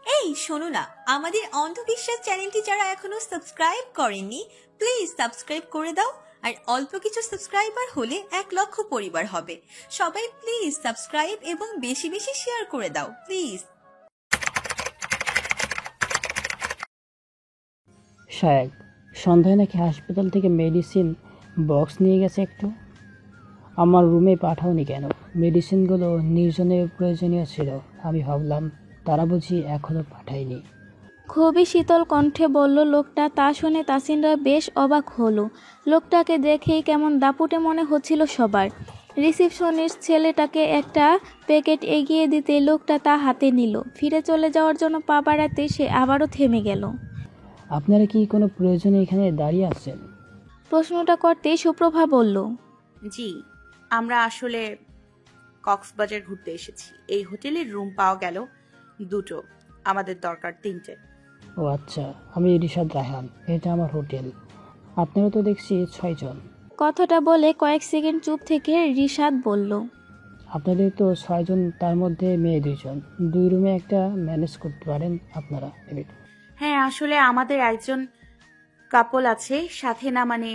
এই শোনো না, আমাদের অন্ধবিশ্বাস চ্যানেলটি যারা এখনো সাবস্ক্রাইব করেননি প্লিজ সাবস্ক্রাইব করে দাও। আর অল্প কিছু সাবস্ক্রাইবার হলে 1,00,000 পরিবার হবে। সবাই প্লিজ সাবস্ক্রাইব এবং বেশি বেশি শেয়ার করে দাও প্লিজ। শায়েক সন্ধ্যায় নাকি হাসপাতাল থেকে মেডিসিন বক্স নিয়ে গেছে একটু। আমার রুমে পাঠাওনি কেন? মেডিসিনগুলো নির্জনের প্রয়োজনীয় ছিল। আমি ভাবলাম তারা বুঝি এখনো পাঠায়নি। খুবই শীতল কণ্ঠে বলল লোকটা। তা শুনে তাসিনরা বেশ অবাক হলো। লোকটাকে দেখেই কেমন দাপুটে মনে হচ্ছিল সবার। রিসিপশনিস্ট ছেলেটাকে একটা প্যাকেট এগিয়ে দিতে লোকটা তা হাতে নিল। ফিরে চলে যাওয়ার জন্য পা বাড়াতে সে আবারও থেমে গেল। আপনারা কি কোনো প্রয়োজনে এখানে দাঁড়িয়ে আছেন? প্রশ্নটা করতেই সুপ্রভা বলল, জি, আমরা আসলে কক্সবাজার ঘুরতে এসেছি। এই হোটেলের রুম পাওয়া গেল 2টো, আমাদের দরকার 3টে। ও আচ্ছা, আমি রিশাদ রায়হান, এটা আমার হোটেল। আপনারা তো দেখছি 6 জন। কথাটা বলে কয়েক সেকেন্ড চুপ থেকে রিশাদ বলল, আপনাদের তো 6 জন, তার মধ্যে মেয়ে 2 জন। 2 রুমে একটা ম্যানেজ করতে পারেন আপনারা? হ্যাঁ, আসলে আমাদের একজন কাপল আছে সাথে, না মানে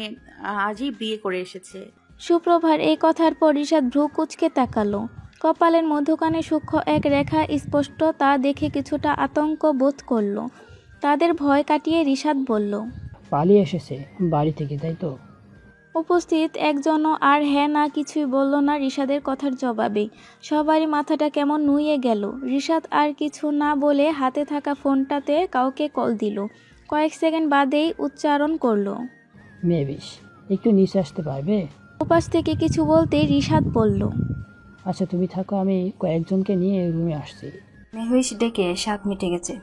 আজই বিয়ে করে এসেছে। সুপ্রভার এই কথার পর রিশাদ ভ্রু কুঁচকে তাকালো। কপালের মধ্যখানে সূক্ষ্ম এক রেখা স্পষ্ট, তা দেখে কিছুটা আতঙ্ক বোধ করল। তাদের ভয় কাটিয়ে রিশাদ বলল, পালিয়ে এসেছে বাড়ি থেকে, তাই তো? উপস্থিত একজনও আর হ্যাঁ না কিছুই বলল না রিশাদের কথার জবাবে। সবারই মাথাটা কেমন নুয়ে গেল। রিশাদ আর কিছু না বলে হাতে থাকা ফোনটাতে কাউকে কল দিল। কয়েক সেকেন্ড বাদেই উচ্চারণ করলো, মেবিস, একটু নিচে আসতে পারবে? উপাস থেকে কিছু বলতেই রিশাদ বলল, আচ্ছা তুমি থাকো, আমি কয়েকজনকে নিয়ে রুমে আসছি। মেহুইশ ডেকে 7 মিটে গেছে।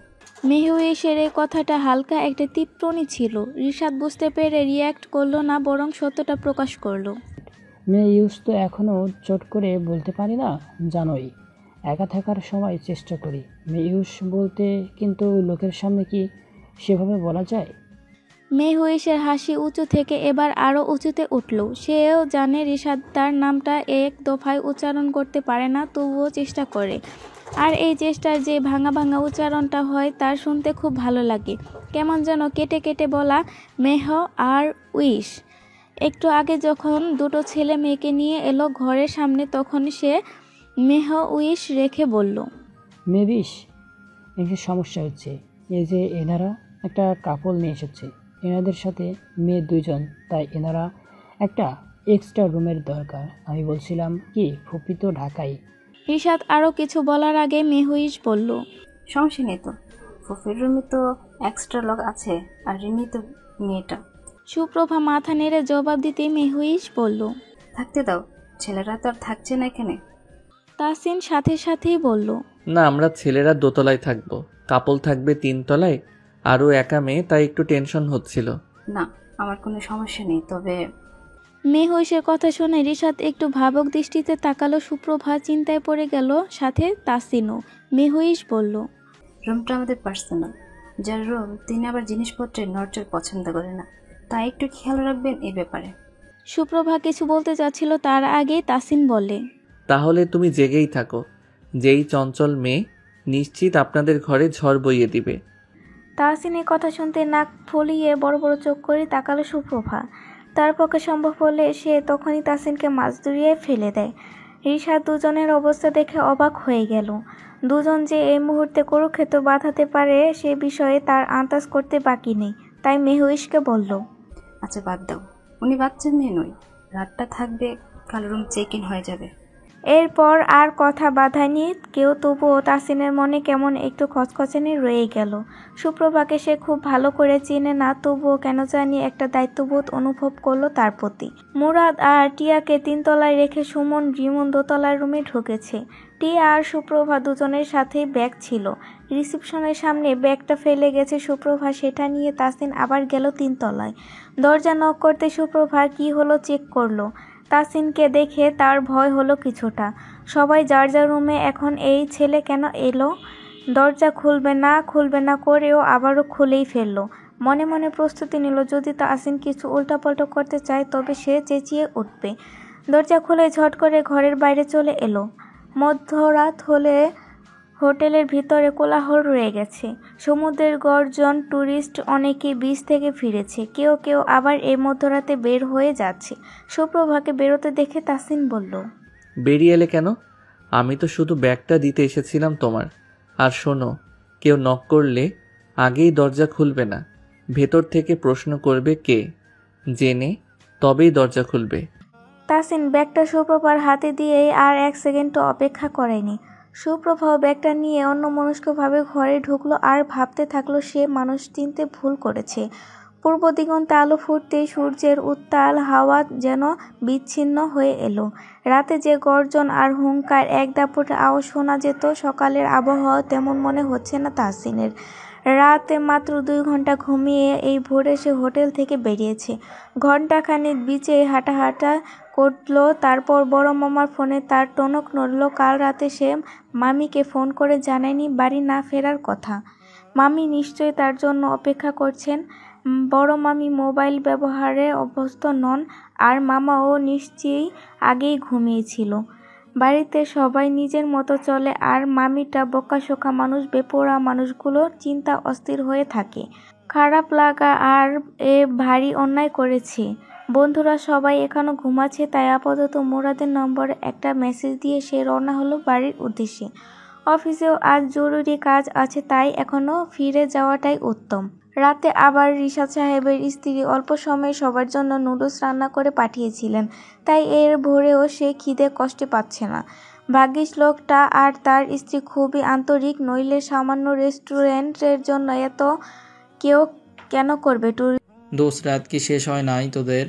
মেহুইশের এই কথাটা হালকা একটা টিপ্পনি ছিল। রিশাদ বুঝতে পেরে রিয়্যাক্ট করলো না, বরং সত্যটা প্রকাশ করলো। মেয়ে ইউজ তো এখনও চট করে বলতে পারি না, জানোই। একা থাকার সময় চেষ্টা করি মেয়ে ইউজ বলতে, কিন্তু লোকের সামনে কি সেভাবে বলা যায়? মেহুইশের হাসি উঁচু থেকে এবার আরও উঁচুতে উঠল। সেও জানে রিশাদ তার নামটা এক দফায় উচ্চারণ করতে পারে না, তবুও চেষ্টা করে। আর এই চেষ্টার যে ভাঙা ভাঙা উচ্চারণটা হয় তার শুনতে খুব ভালো লাগে। কেমন যেন কেটে কেটে বলা মেহ আর উইশ। একটু আগে যখন 2টো ছেলে মেয়েকে নিয়ে এলো ঘরের সামনে, তখন সে মেহ উইশ রেখে বলল, মেবিস, একটা সমস্যা হচ্ছে। এই যে এনারা একটা কাপল নিয়ে এসেছে, এনাদের সাথে মেয়ে 2 জন, তাই এনারা একটা এক্সট্রা রুমের দরকার। আমি বলছিলাম কি, ফুপি তো ঢাকাই। রিশাদ আরও কিছু বলার আগে মেহুইশ বলল, সমস্যা নেই তো, ফুফির রুমে তো এক্সট্রা লক আছে, আর রিমি তো মেয়েটা। সুপ্রভা মাথা নেড়ে জবাব দিতে মেহুইশ বলল, থাকতে দাও, ছেলেরা তো আর থাকছে না এখানে। তাসিন সাথে সাথেই বলল, না, আমরা ছেলেরা দোতলায় থাকবো, কাপল থাকবে 3 তলায়, আরও একা মেয়ে, তাই একটু টেনশন হচ্ছিল। না, আমার কোনো সমস্যা নেই, তবে মেহুইশের কথা শুনে রিশাদ একটু ভাবক দৃষ্টিতে তাকালো। সুপ্রভা চিন্তায় পড়ে গেল, সাথে তাসিনও। মেহুইশ বলল, রুমটা আমাদের পার্সোনাল। যার রুম তিনি আবার জিনিসপত্রের নড়চড় পছন্দ করে না, তাই একটু খেয়াল রাখবেন এই ব্যাপারে। সুপ্রভা কিছু বলতে চাচ্ছিল, তার আগেই তাসিন বলে, তাহলে তুমি জেগেই থাকো, যেই চঞ্চল মেয়ে নিশ্চিত আপনাদের ঘরে ঝড় বইয়ে দিবে। তাহসিনের কথা শুনতে নাক ফলিয়ে বড় বড় চোখ করে তাকালো সুপ্রভা। তার পক্ষে সম্ভব হলে সে তখনই তাহসিনকে মাছ ধরিয়ে ফেলে দেয়। রিশাদ দুজনের অবস্থা দেখে অবাক হয়ে গেল। দুজন যে এই মুহূর্তে কুরুক্ষেত্র বাঁধাতে পারে সে বিষয়ে তার আন্দাজ করতে বাকি নেই। তাই মেহুইশকে বলল, আচ্ছা বাদ দাও, উনি বাচ্চা মেয়ে নয়, রাতটা থাকবে, কাল রুম চেক ইন হয়ে যাবে। এরপর আর কথা বাঁধায়নি কেউ, তবুও তাসিনের মনে কেমন একটু খচখচানি রয়ে গেল। সুপ্রভাকে সে খুব ভালো করে চেনে না, তবুও কেন জানি একটা দায়িত্ববোধ অনুভব করলো তার প্রতি। মুরাদ আর টিয়াকে 3 তলায় রেখে সুমন রিমন 2 তলার রুমে ঢুকেছে। টিয়া আর সুপ্রভা দুজনের সাথেই ব্যাগ ছিল। রিসেপশনের সামনে ব্যাগটা ফেলে গেছে সুপ্রভা, সেটা নিয়ে তাসিন আবার গেল 3 তলায়। দরজা নক করতে সুপ্রভা কি হলো চেক করলো। তাসিনকে দেখে তার ভয় হলো কিছুটা। সবাই যার যার রুমে, এখন এই ছেলে কেন এলো? দরজা খুলবে না করেও আবারও খুলেই ফেললো। মনে মনে প্রস্তুতি নিল, যদি তাসিন কিছু উল্টাপাল্টা করতে চায় তবে সে চেঁচিয়ে উঠবে। দরজা খুলে ঝট করে ঘরের বাইরে চলে এলো। মধ্যরাত হোটেলের ভিতরে কোলাহল রয়ে গেছে। সমুদ্রের গর্জন, ট্যুরিস্ট অনেকে বিচ থেকে ফিরেছে, কেউ কেউ আবার এই মধ্যরাতে বের হয়ে যাচ্ছে। সুপ্রভাকে বেরোতে দেখে তাসিন বলল, বেরিয়ে এলে কেন? আমি তো শুধু ব্যাগটা দিতে এসেছিলাম তোমার। আর শোনো, কেউ নক করলে আগেই দরজা খুলবে না, ভেতর থেকে প্রশ্ন করবে কে, জেনে তবেই দরজা খুলবে। তাসিন ব্যাগটা সুপ্রভার হাতে দিয়েই আর 1 সেকেন্ডও অপেক্ষা করেনি। সুপ্রভাও ব্যাগটা নিয়ে অন্যমনস্কভাবে ঘরে ঢুকলো আর ভাবতে থাকলো সে মানুষ চিনতে ভুল করেছে। পূর্ব দিগন্তে আলো ফুটতেই সূর্যের উত্তাল হাওয়া যেন বিচ্ছিন্ন হয়ে এলো। রাতে যে গর্জন আর হুঙ্কার এক দাপটে আওয়াজ শোনা যেত, সকালের আবহাওয়া তেমন মনে হচ্ছে না তাসিনের। রাতে মাত্র 2 ঘন্টা ঘুমিয়ে এই ভোরে সে হোটেল থেকে বেরিয়েছে। ঘণ্টাখানেক বিচে হাঁটা করলো, তারপর বড় মামার ফোনে তার টনক নড়ল। কাল রাতে সে মামিকে ফোন করে জানায়নি বাড়ি না ফেরার কথা। মামি নিশ্চয়ই তার জন্য অপেক্ষা করছেন। বড় মামি মোবাইল ব্যবহারে অভ্যস্ত নন, আর মামাও নিশ্চয়ই আগেই ঘুমিয়েছিল। বাড়িতে সবাই নিজের মতো চলে, আর মামিটা বোকাশোকা মানুষ। বেপরোয়া মানুষগুলো চিন্তা অস্থির হয়ে থাকে। খারাপ লাগা আর এ ভারী অন্যায় করেছে। বন্ধুরা সবাই এখনো ঘুমাচ্ছে, তাই আপাতত মুরাদের নম্বরে একটা মেসেজ দিয়ে সে রওনা হলো বাড়ির উদ্দেশ্যে। অফিসেও আজ জরুরি কাজ আছে, তাই এখনো ফিরে যাওয়াটাই উত্তম। রাতে আবার রিশাদ সাহেবের স্ত্রী অল্প সময়ে সবার জন্য নুডলস রান্না করে পাঠিয়েছিলেন, তাই এর ভোরেও সে খিদে কষ্টে পাচ্ছে না। ভাগ্যিস লোকটা আর তার স্ত্রী খুবই আন্তরিক, নইলে সামান্য রেস্টুরেন্টের জন্য এত কেউ কেন করবে? দোষ, রাত কি শেষ হয় নাই তোদের?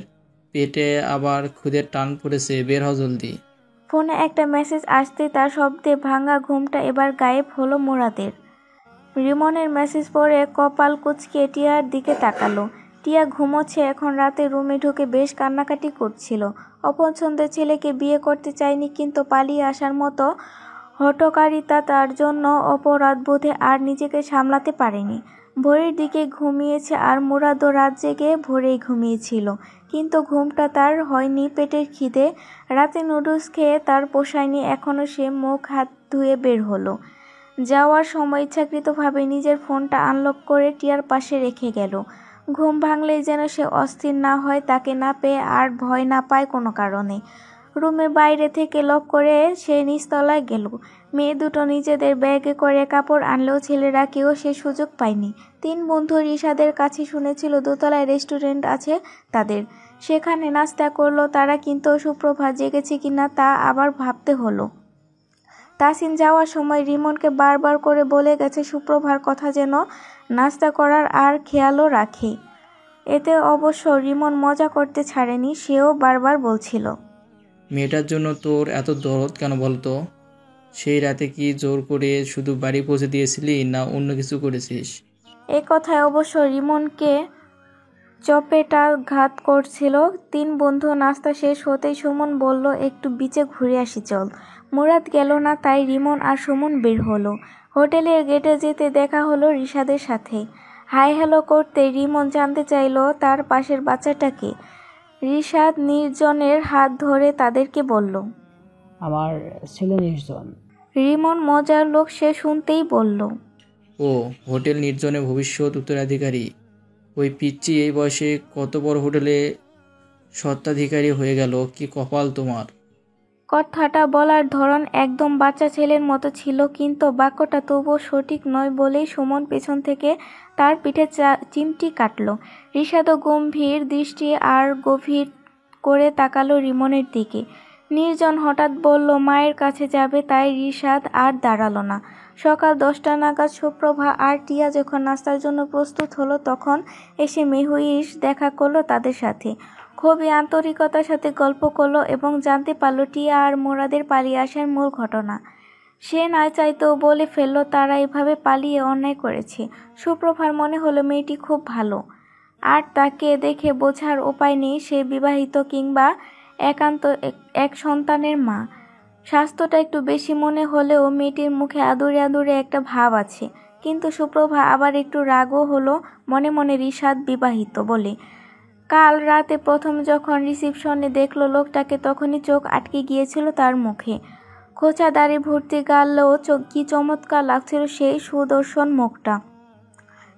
পেটে আবার ক্ষুধের টান পড়েছে, বের হ জলদি। ফোনে একটা মেসেজ আসতেই তার শব্দে ভাঙা ঘুমটা এবার গায়েব হলো মুরাদের। রিমনের মেসেজ পড়ে কপাল কুঁচকে টিয়ার দিকে তাকালো। টিয়া ঘুমোচ্ছে এখন। রাতে রুমে ঢুকে বেশ কান্নাকাটি করছিল। অপছন্দের ছেলেকে বিয়ে করতে চায়নি, কিন্তু পালিয়ে আসার মতো হঠকারিতা তার জন্য অপরাধবোধে আর নিজেকে সামলাতে পারেনি। ভোরের দিকে ঘুমিয়েছে, আর মুরাদও রাত জেগে ভোরেই ঘুমিয়েছিল, কিন্তু ঘুমটা তার হয়নি পেটের খিদে। রাতে নুডলস খেয়ে তার পোষায়নি। এখনও সে মুখ হাত ধুয়ে বের হলো। যাওয়ার সময় ইচ্ছাকৃতভাবে নিজের ফোনটা আনলক করে টিয়ার পাশে রেখে গেল। ঘুম ভাঙলেই যেন সে অস্থির না হয়, তাকে না পেয়ে আর ভয় না পায় কোনো কারণে। রুমের বাইরে থেকে লক করে সে নিচতলায় গেল। মেয়ে দুটো নিজেদের ব্যাগে করে কাপড় আনলেও ছেলেরা কেউ সে সুযোগ পায়নি। 3 বন্ধু রিশাদের কাছে শুনেছিল দোতলায় রেস্টুরেন্ট আছে তাদের, সেখানে নাস্তা করলো তারা, কিন্তু সুপ্রভা জেগেছে কিনা তা আবার ভাবতে হলো। তাসিন যাওয়ার সময় রিমনকে বারবার করে বলে গেছে সুপ্রভার কথা যেন নাস্তা করার আর খেয়ালও রাখে। এতে অবশ্য রিমন মজা করতে ছাড়েনি, সেও বারবার বলছিল, মেয়েটার জন্য তোর এত দরদ কেন বলতো? সেই রাতে কি জোর করে শুধু বাড়ি পৌঁছে দিয়েছিলি, না অন্য কিছু করেছিস? এ কথায় অবশ্য রিমনকে চপেটাঘাত করছিল। 3 বন্ধু নাস্তা শেষ হতেই সুমন বলল, একটু বিচে ঘুরে আসি চল। মুরাদ গেল না, তাই রিমন আর সুমন বের হলো। হোটেলের গেটে যেতে দেখা হলো রিশাদের সাথে। হাই হ্যালো করতে রিমন জানতে চাইল তার পাশের বাচ্চাটাকে। রিশাদ নির্জনের হাত ধরে তাদেরকে বলল, আমার ছেলে নির্জন। রিমন মজার লোক, সে শুনতেই বলল, ও হোটেল নির্জনে ভবিষ্যৎ উত্তরাধিকারী। ওই পিচ্চি এই বয়সে কত বড় হোটেলে স্বত্বাধিকারী হয়ে গেল, কি কপাল তোমার। কথাটা বলার ধরন একদম বাচ্চা ছেলের মতো ছিল, কিন্তু বাক্যটা তবুও সঠিক নয় বলেই সুমন পেছন থেকে তার পিঠে চিমটি কাটল। রিশাদও গম্ভীর দৃষ্টি আর গভীর করে তাকালো রিমনের দিকে। নির্জন হঠাৎ বলল মায়ের কাছে যাবে, তাই রিশাদ আর দাঁড়ালো না। সকাল 10টা নাগাদ সুপ্রভা আর টিয়া যখন নাস্তার জন্য প্রস্তুত হলো, তখন এসে মেহুইশ দেখা করলো তাদের সাথে। খুবই আন্তরিকতার সাথে গল্প করলো এবং জানতে পারলো টিয়া আর মুরাদের পালিয়ে আসার মূল ঘটনা। সে না চাইতেও বলে ফেললো তারা এভাবে পালিয়ে অন্যায় করেছে। সুপ্রভার মনে হলো মেয়েটি খুব ভালো, আর তাকে দেখে বোঝার উপায় নেই সে বিবাহিত কিংবা একান্ত এক সন্তানের মা। স্বাস্থ্যটা একটু বেশি মনে হলেও মেয়েটির মুখে আদুরে আদুরে একটা ভাব আছে। কিন্তু সুপ্রভা আবার একটু রাগও হলো মনে মনে রিশাদ বিবাহিত বলে। কাল রাতে প্রথম যখন রিসিপশনে দেখলো লোকটাকে, তখনই চোখ আটকে গিয়েছিল তার মুখে। খোঁচা দাড়ি ভর্তি গালও কি চমৎকার লাগছিল সেই সুদর্শন মুখটা।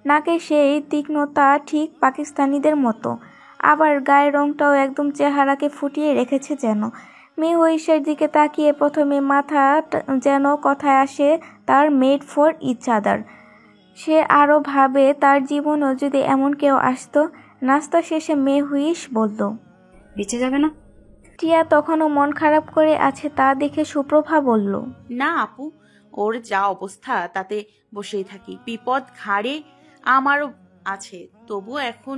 নাকে সেই তীক্ষ্ণতা ঠিক পাকিস্তানিদের মতো, আবার গায়ের রংটাও একদম চেহারাকে ফুটিয়ে রেখেছে যেন। মেয়ে ঐশের দিকে তাকিয়ে প্রথমে মাথা যেন কথায় আসে তার মেড ফর ইচ আদার। সে আরও ভাবে তার জীবনেও যদি এমন কেউ আসতো। নাস্তা শেষে মেয়ে হুইশ বলল, বেঁচে যাবে না? টিয়া তখনও মন খারাপ করে আছে তা দেখে সুপ্রভা বলল, না আপু, ওর যা অবস্থা তাতে বসেই থাকি। বিপদ ঘাড়ে আমারও আছে, তবু এখন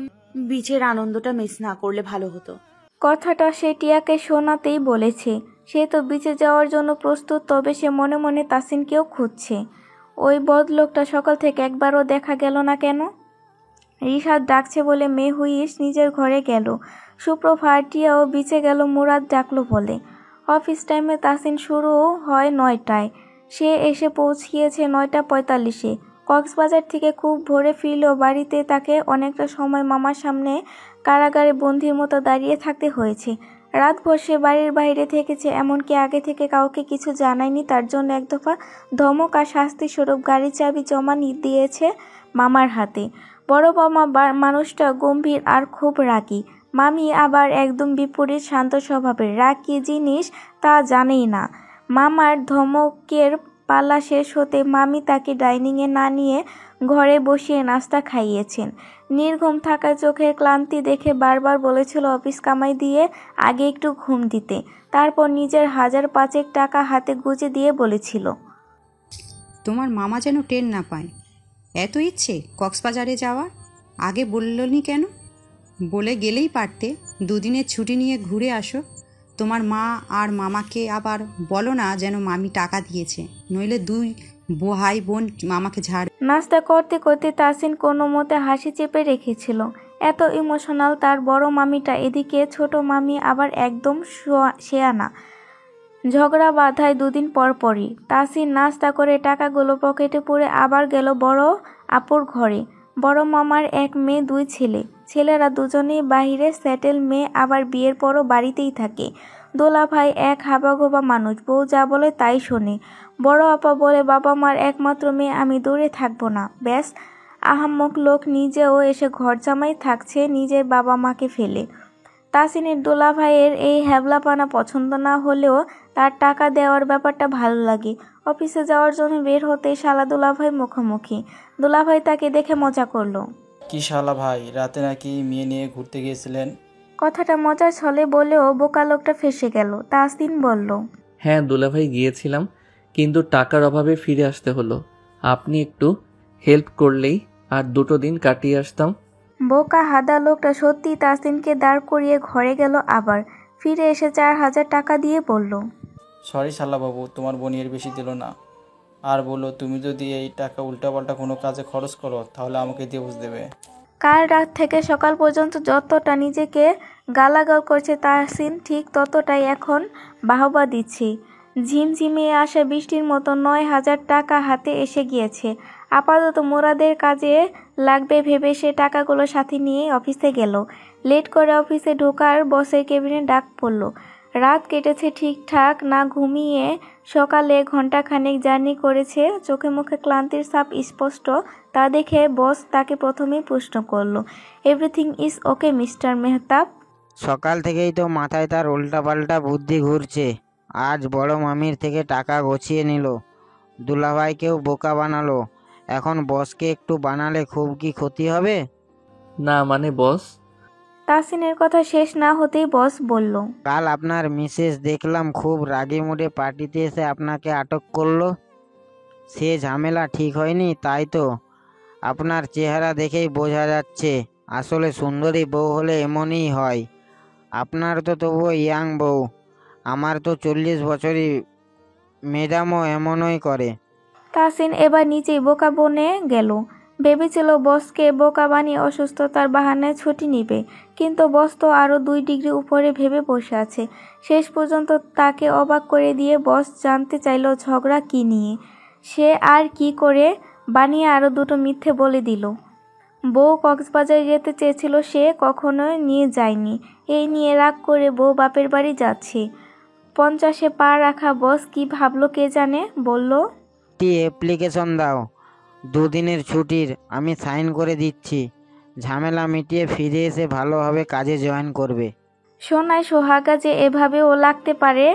বীচের আনন্দটা মিস না করলে ভালো হতো। কথাটা সে টিয়াকে শোনাতেই বলেছে। সে তো বিচে যাওয়ার জন্য প্রস্তুত, তবে সে মনে মনে তাসিনকেও খুঁজছে। ওই বদলোকটা সকাল থেকে একবারও দেখা গেল না কেন? রিশাদ ডাকছে বলে মেয়ে হুইশ নিজের ঘরে গেল। সুপ্রভা আর টিয়াও বিচে গেল মুরাদ ডাকলো বলে। অফিস টাইমে তাসিন শুরু হয় 9টায়। সে এসে পৌঁছিয়েছে 9:45-এ। কক্সবাজার থেকে খুব ভোরে ফিরলেও বাড়িতে তাকে অনেকটা সময় মামার সামনে কারাগারে বন্দির মতো দাঁড়িয়ে থাকতে হয়েছে। রাতভর সে বাড়ির বাইরে থেকেছে, এমনকি আগে থেকে কাউকে কিছু জানায়নি। তার জন্য এক দফা ধমক আর শাস্তিস্বরূপ গাড়ির চাবি জমা দিয়েছে মামার হাতে। বড় মামা মানুষটা গম্ভীর আর খুব রাগী। মামি আবার একদম বিপরীত, শান্ত স্বভাবের। রাগ কী জিনিস তা জানেই না। মামার ধমকের পালা শেষ হতে মামি তাকে ডাইনিংয়ে না নিয়ে ঘরে বসিয়ে নাস্তা খাইয়েছেন। নির্ঘুম থাকা চোখের ক্লান্তি দেখে বারবার বলেছিল অফিস কামাই দিয়ে আগে একটু ঘুম দিতে। তারপর নিজের 1,000-5 টাকা হাতে গুঁজে দিয়ে বলেছিল, তোমার মামা যেন টের না পায়। এত ইচ্ছে কক্সবাজারে যাওয়ার, আগে বললনি কেন? বলে গেলেই পারতে, দুদিনের ছুটি নিয়ে ঘুরে আসো। তোমার মা আর মামাকে আবার বলো না যেন মামি টাকা দিয়েছে, নইলে 2 ভাই বোন মামাকে ঝাড়। নাস্তা করতে করতে তাসিন কোনো মতে হাসি চেপে রেখেছিল। এত ইমোশনাল তার বড় মামিটা, এদিকে ছোট মামি আবার একদম শেয়ানা। ঝগড়া বাঁধায় 2 দিন পর পরই। তাসিন নাস্তা করে টাকাগুলো পকেটে পুরে আবার গেল বড় আপুর ঘরে। বড় মামার 1 মেয়ে 2 ছেলে। ছেলেরা দুজনেই বাহিরে সেটেল, মেয়ে আবার বিয়ের পরও বাড়িতেই থাকে। দোলা ভাই এক হাবাগোবা মানুষ, বউ যা বলে তাই শোনে। বড় আপা বলে বাবা মার একমাত্র মেয়ে, আমি দূরে থাকবো না। ব্যাস, আহাম্মক লোক, নিজেও এসে ঘর জামাই থাকছে নিজের বাবা মাকে ফেলে। তাসিনের দোলা ভাইয়ের এই হ্যাবলাপানা পছন্দ না হলেও তার টাকা দেওয়ার ব্যাপারটা ভালো লাগে। অফিসে যাওয়ার জন্য বের হতেই শালা দুলাভাই মুখোমুখি। দুলাভাই তাকে দেখে মজা করলো। কি শালা ভাই, রাতে নাকি মেয়ে নিয়ে ঘুরতে গিয়েছিলেন? কথাটা মজার ছলে বলেও বোকা লোকটা ফেঁসে গেল। তাসিন বলল, হ্যাঁ দুলাভাই গিয়েছিলাম, কিন্তু টাকার অভাবে ফিরে আসতে হলো। আপনি একটু হেল্প করলেই আর 2 দিন কাটিয়ে আসতাম। বোকা হাদা লোকটা সত্যি তাসিনকে দাঁড় করিয়ে ঘরে গেল। আবার ফিরে এসে 4,000 টাকা দিয়ে বলল, সরি শালা বাবু, তোমার বোন এর বেশি দিল না। আর বলো, তুমি যদি এই টাকা উল্টাপাল্টা কোনো কাজে খরচ করো তাহলে আমাকে দিবস দেবে। কাল রাত থেকে সকাল পর্যন্ত যতটা নিজেকে গালাগাল করছে তাসিন, ঠিক ততটাই এখন বাহবা দিচ্ছে। ঝিমঝিমিয়ে আসা বৃষ্টির মতো 9,000 টাকা হাতে এসে গিয়েছে। আপাতত মুরাদের কাজে লাগবে ভেবে সে টাকাগুলো সাথে নিয়ে অফিসে গেল। লেট করে অফিসে ঢোকার বসের কেবিনে ডাক পড়ল। রাত কেটেছে ঠিকঠাক না ঘুমিয়ে, সকালে ঘন্টাখানেক জার্নি করেছে। চোখে মুখে ক্লান্তির ছাপ স্পষ্ট। তা দেখে বস তাকে প্রথমেই প্রশ্ন করলো, everything is okay mister Mehtab? সকাল থেকেই তো মাথায় তার উল্টাপাল্টা বুদ্ধি ঘুরছে। আজ বড় মামির থেকে টাকা গছিয়ে নিল, দুলাভাইকেও বোকা বানালো। এখন বসকে একটু বানালে খুব কি ক্ষতি হবে? না মানে বস? তাসিনের কথা শেষ না হতেই বস বলল, কাল আপনার মিসেস দেখলাম খুব রাগী মুডে পার্টিতে এসে আপনাকে আটক করলো। সে ঝামেলা ঠিক হয়নি তাই তো? আপনার চেহারা দেখেই বোঝা যাচ্ছে। আসলে সুন্দরী বউ হলে এমনই হয়। আপনার তো তবুও ইয়াং বউ, আমার তো 40 বছরই। ম্যাডামও এমনই করে। তাসিন এবার নিজেই বোকা বনে গেল। ভেবেছিল বসকে বোকা বানিয়ে অসুস্থতার বাহানায় ছুটি নিবে, কিন্তু বস তো আরও 2 ডিগ্রি উপরে ভেবে বসে আছে। শেষ পর্যন্ত তাকে অবাক করে দিয়ে বস জানতে চাইল ঝগড়া কি নিয়ে। সে আর কি করে বানিয়ে আরও 2টো মিথ্যে বলে দিল। বউ কক্সবাজারে যেতে চেয়েছিল, সে কখনো নিয়ে যায়নি। এই নিয়ে রাগ করে বউ বাপের বাড়ি যাচ্ছে। 50-এ পা রাখা বস কি ভাবলো কে জানে, বলল, টি অ্যাপ্লিকেশন দাও, 2 দিনের ছুটির আমি সাইন করে দিচ্ছি। ঝামেলা মিটিয়ে ফিরে এসে ভালোভাবে কাজে জয়েন করবে। সোনায় সোহাগা যে এভাবেও লাগতে পারে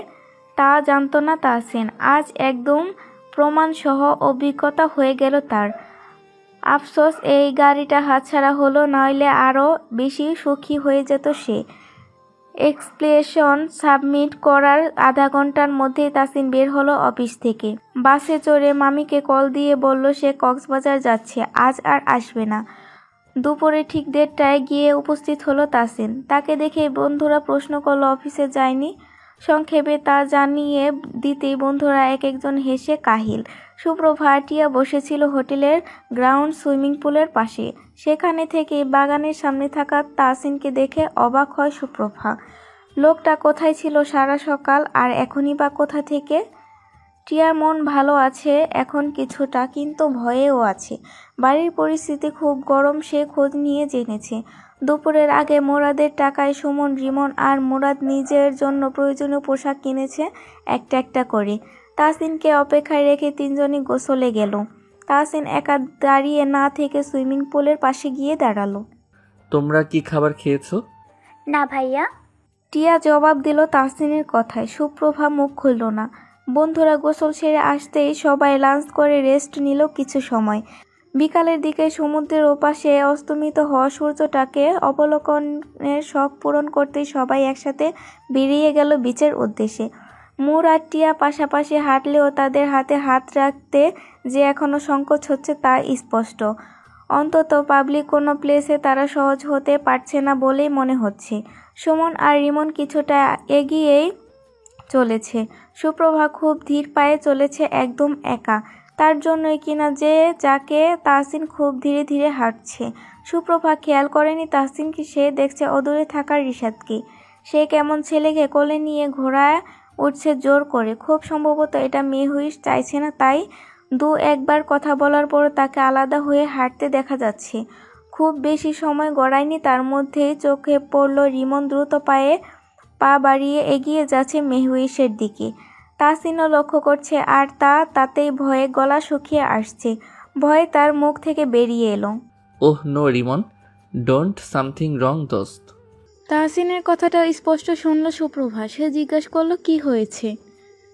তা জানতো না তাহসিন। আজ একদম প্রমাণসহ অভিজ্ঞতা হয়ে গেল তার। আফসোস এই গাড়িটা হাতছাড়া হলো, নইলে আরও বেশি সুখী হয়ে যেত সে। এক্সপ্লেশন সাবমিট করার আধা ঘন্টার মধ্যেই তাসিন বের হলো অফিস থেকে। বাসে চড়ে মামিকে কল দিয়ে বলল সে কক্সবাজার যাচ্ছে, আজ আর আসবে না। দুপুরে ঠিক 1:30টায় গিয়ে উপস্থিত হলো তাসিন। তাকে দেখে বন্ধুরা প্রশ্ন করলো অফিসে যায়নি। সংক্ষেপে তা জানিয়ে দিতেই বন্ধুরা এক একজন হেসে কাহিল। সুপ্রভা টিয়া বসেছিল হোটেলের গ্রাউন্ড সুইমিং পুলের পাশে। সেখানে থেকে বাগানের সামনে থাকা তাসিনকে দেখে অবাক হয় সুপ্রভা। লোকটা কোথায় ছিল সারা সকাল, আর এখনই বা কোথা থেকে? টিয়ার মন ভালো আছে এখন কিছুটা, কিন্তু ভয়েও আছে। বাড়ির পরিস্থিতি খুব গরম, সে খোঁজ নিয়ে জেনেছে। দুপুরের আগে মুরাদের টাকায় সুমন, রিমন আর মুরাদ নিজের জন্য প্রয়োজনীয় পোশাক কিনেছে একটা একটা করে। তাসিনকে অপেক্ষায় রেখে 3জনই গোসলে গেল। তাসিন একা দাঁড়িয়ে না থেকে সুইমিং পুলের পাশে গিয়ে দাঁড়ালো। তোমরা কি খাবার খেয়েছো? না ভাইয়া। টিয়া জবাব দিল তাসিনের কথায়। সুপ্রভা মুখ খুলল না। বন্ধুরা গোসল সেরে আসতেই সবাই লাঞ্চ করে রেস্ট নিল কিছু সময়। বিকালের দিকে সমুদ্রের ওপাশে অস্তমিত হওয়া সূর্যটাকে অবলোকনের শখ পূরণ করতেই সবাই একসাথে বেরিয়ে গেল বিচের উদ্দেশ্যে। মুর আর টিয়া পাশাপাশি হাঁটলেও তাদের হাতে হাত রাখতে যে এখনও সংকোচ হচ্ছে তা স্পষ্ট। অন্তত পাবলিক কোনো প্লেসে তারা সহজ হতে পারছে না বলেই মনে হচ্ছে। সুমন আর রিমন কিছুটা এগিয়েই চলেছে। সুপ্রভা খুব ধীর পায়ে চলেছে, একদম একা। তার জন্যই কিনা যে যাকে তাহসিন খুব ধীরে ধীরে হাঁটছে। সুপ্রভা খেয়াল করেনি তাহসিনকে, সে দেখছে অদূরে থাকা রিশাদকে। সে কেমন ছেলেকে কোলে নিয়ে ঘোড়ায় উঠছে জোর করে। খুব সম্ভবত এটা মেহুইশ চাইছে না, তাই 2-1বার কথা বলার পর তাকে আলাদা হয়ে হাঁটতে দেখা যাচ্ছে। খুব বেশি সময় গড়ায়নি, তার মধ্যেই চোখে পড়ল রিমন দ্রুত পায়ে পা বাড়িয়ে এগিয়ে যাচ্ছে মেহুইশের দিকে। তাসিনও লক্ষ্য করছে, আর তাতেই ভয়ে গলা শুকিয়ে আসছে। ভয়ে তার মুখ থেকে বেরিয়ে এলো, oh no Rimon, don't something wrong দোস্ত। তাহসিনের কথাটা স্পষ্ট শুনল সুপ্রভা। সে জিজ্ঞাসা করলো কি হয়েছে।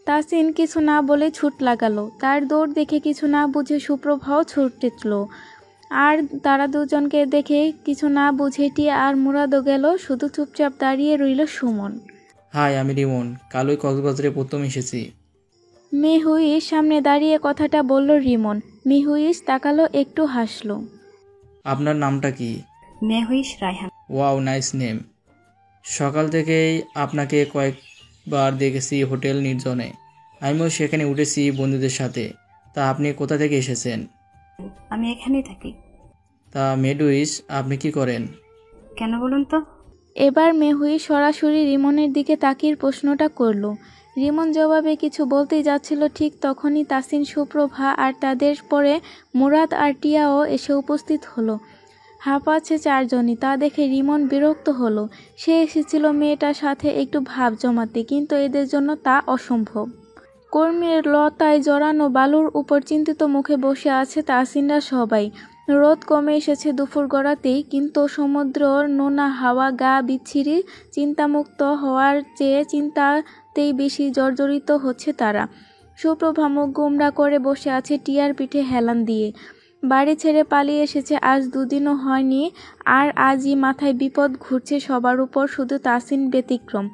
তাহসিন কিছু না বলে ছুট লাগালো। তার দৌড় দেখে কিছু না বুঝে সুপ্রভাও ছুটল। আর তারা দুজনকে দেখে কিছু না বুঝে টিয়া আর মুরাদও গেল। শুধু চুপচাপ দাঁড়িয়ে রইল সুমন। হাই, আমি রিমন, কালই কক্সবাজারে প্রথম এসেছি। মেহুইশ সামনে দাঁড়িয়ে কথাটা বলল রিমন। মেহুইশ তাকালো, একটু হাসলো। আপনার নামটা কি? Mehwish Raihan. Wow, nice name. সকাল থেকেই আপনাকে কয়েকবার দেখেছি হোটেল নির্জনে। আমিও সেখানে উঠেছি বন্ধুদের সাথে। তা আপনি কোথা থেকে এসেছেন? আমি এখানেই থাকি। তা মেডুইস, আপনি কি করেন? কেন বলুন তো? এবার মেহুইশ সরাসরি রিমনের দিকে তাকিয়ে প্রশ্নটা করল। রিমন জবাবে কিছু বলতেই যাচ্ছিল, ঠিক তখনই তাসিন, সুপ্রভা আর তাদের পরে মুরাদ আর টিয়াও এসে উপস্থিত হলো। হাঁপাচ্ছে 4জনই। তা দেখে রিমন বিরক্ত হলো। সে এসেছিল মেয়েটার সাথে একটু ভাব জমাতে, কিন্তু এদের জন্য তা অসম্ভব। কর্মীর লতায় জড়ানো বালুর উপর চিন্তিত মুখে বসে আছে তাসিনরা সবাই। রোদ কমে এসেছে দুপুর গড়াতেই, কিন্তু সমুদ্রর নোনা হাওয়া গা বিচ্ছিরি। চিন্তামুক্ত হওয়ার চেয়ে চিন্তাতেই বেশি জর্জরিত হচ্ছে তারা। সুপ্রভা মুখ গোমড়া করে বসে আছে টিয়ার পিঠে হেলান দিয়ে। বাড়ি ছেড়ে পালিয়ে এসেছে আজ 2 দিনও হয়নি, আর আজই মাথায় বিপদ ঘুরছে সবার উপর, শুধু তাসিন ব্যতিক্রম।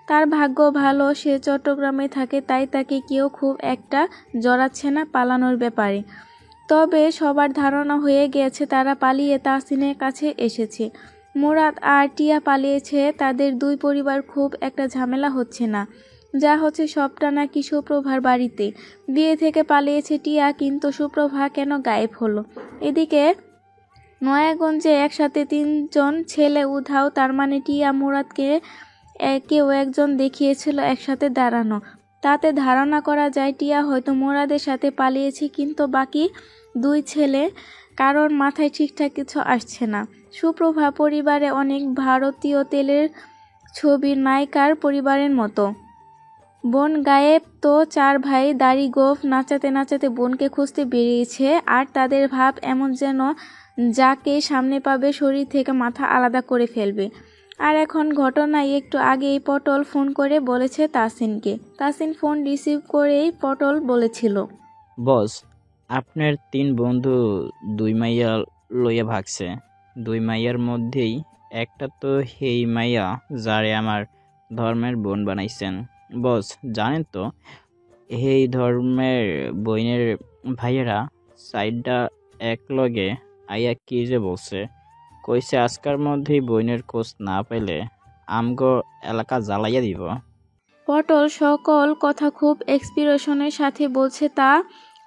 তার ভাগ্য ভালো, সে চট্টগ্রামে থাকে, তাই তাকে কেউ খুব একটা জড়াচ্ছে না পালানোর ব্যাপারে। তবে সবার ধারণা হয়ে গেছে তারা পালিয়ে তাসিনের কাছে এসেছে। মুরাদ আর টিয়া পালিয়েছে, তাদের 2 পরিবার খুব একটা ঝামেলা হচ্ছে না। যা হচ্ছে সবটা নাকি সুপ্রভার বাড়িতে। বিয়ে থেকে পালিয়েছে টিয়া, কিন্তু সুপ্রভা কেন গায়েব হলো? এদিকে নয়াগঞ্জে একসাথে 3জন ছেলে উধাও, তার মানে টিয়া মুরাদকে কেউ একজন দেখিয়েছিল একসাথে দাঁড়ানো। তাতে ধারণা করা যায় টিয়া হয়তো মুরাদের সাথে পালিয়েছে, কিন্তু বাকি 2 ছেলে কারোর মাথায় ঠিকঠাক কিছু আসছে না। সুপ্রভা পরিবারে অনেক ভারতীয় তেলের ছবির নায়িকার পরিবারের মতো। বোন গায়েব তো 4 ভাই দাড়ি গোঁফ নাচাতে নাচাতে বোনকে খুঁজতে বেরিয়েছে, আর তাদের ভাব এমন যেন যাকে সামনে পাবে শরীর থেকে মাথা আলাদা করে ফেলবে। আর এখন ঘটনায় একটু আগেই পটল ফোন করে বলেছে তাসিনকে। তাসিন ফোন রিসিভ করেই পটল বলেছিল, বস, আপনার 3 বন্ধু 2 মাইয়া লইয়া ভাগছে। 2 মাইয়ার মধ্যেই একটা তো হেই মাইয়া যারে আমার ধর্মের বোন বানাইছেন। বস জানেন তো, এই ধর্মের বইনের ভাইয়েরা সাইডটা এক লগে আইয়া কি যে বলছে, কইছে আজকার মধ্যেই বইনের খোঁজ না পেলে আমগো এলাকা জ্বালাইয়া দিব। পটল সকল কথা খুব এক্সপ্রেশনের সাথে বলছে,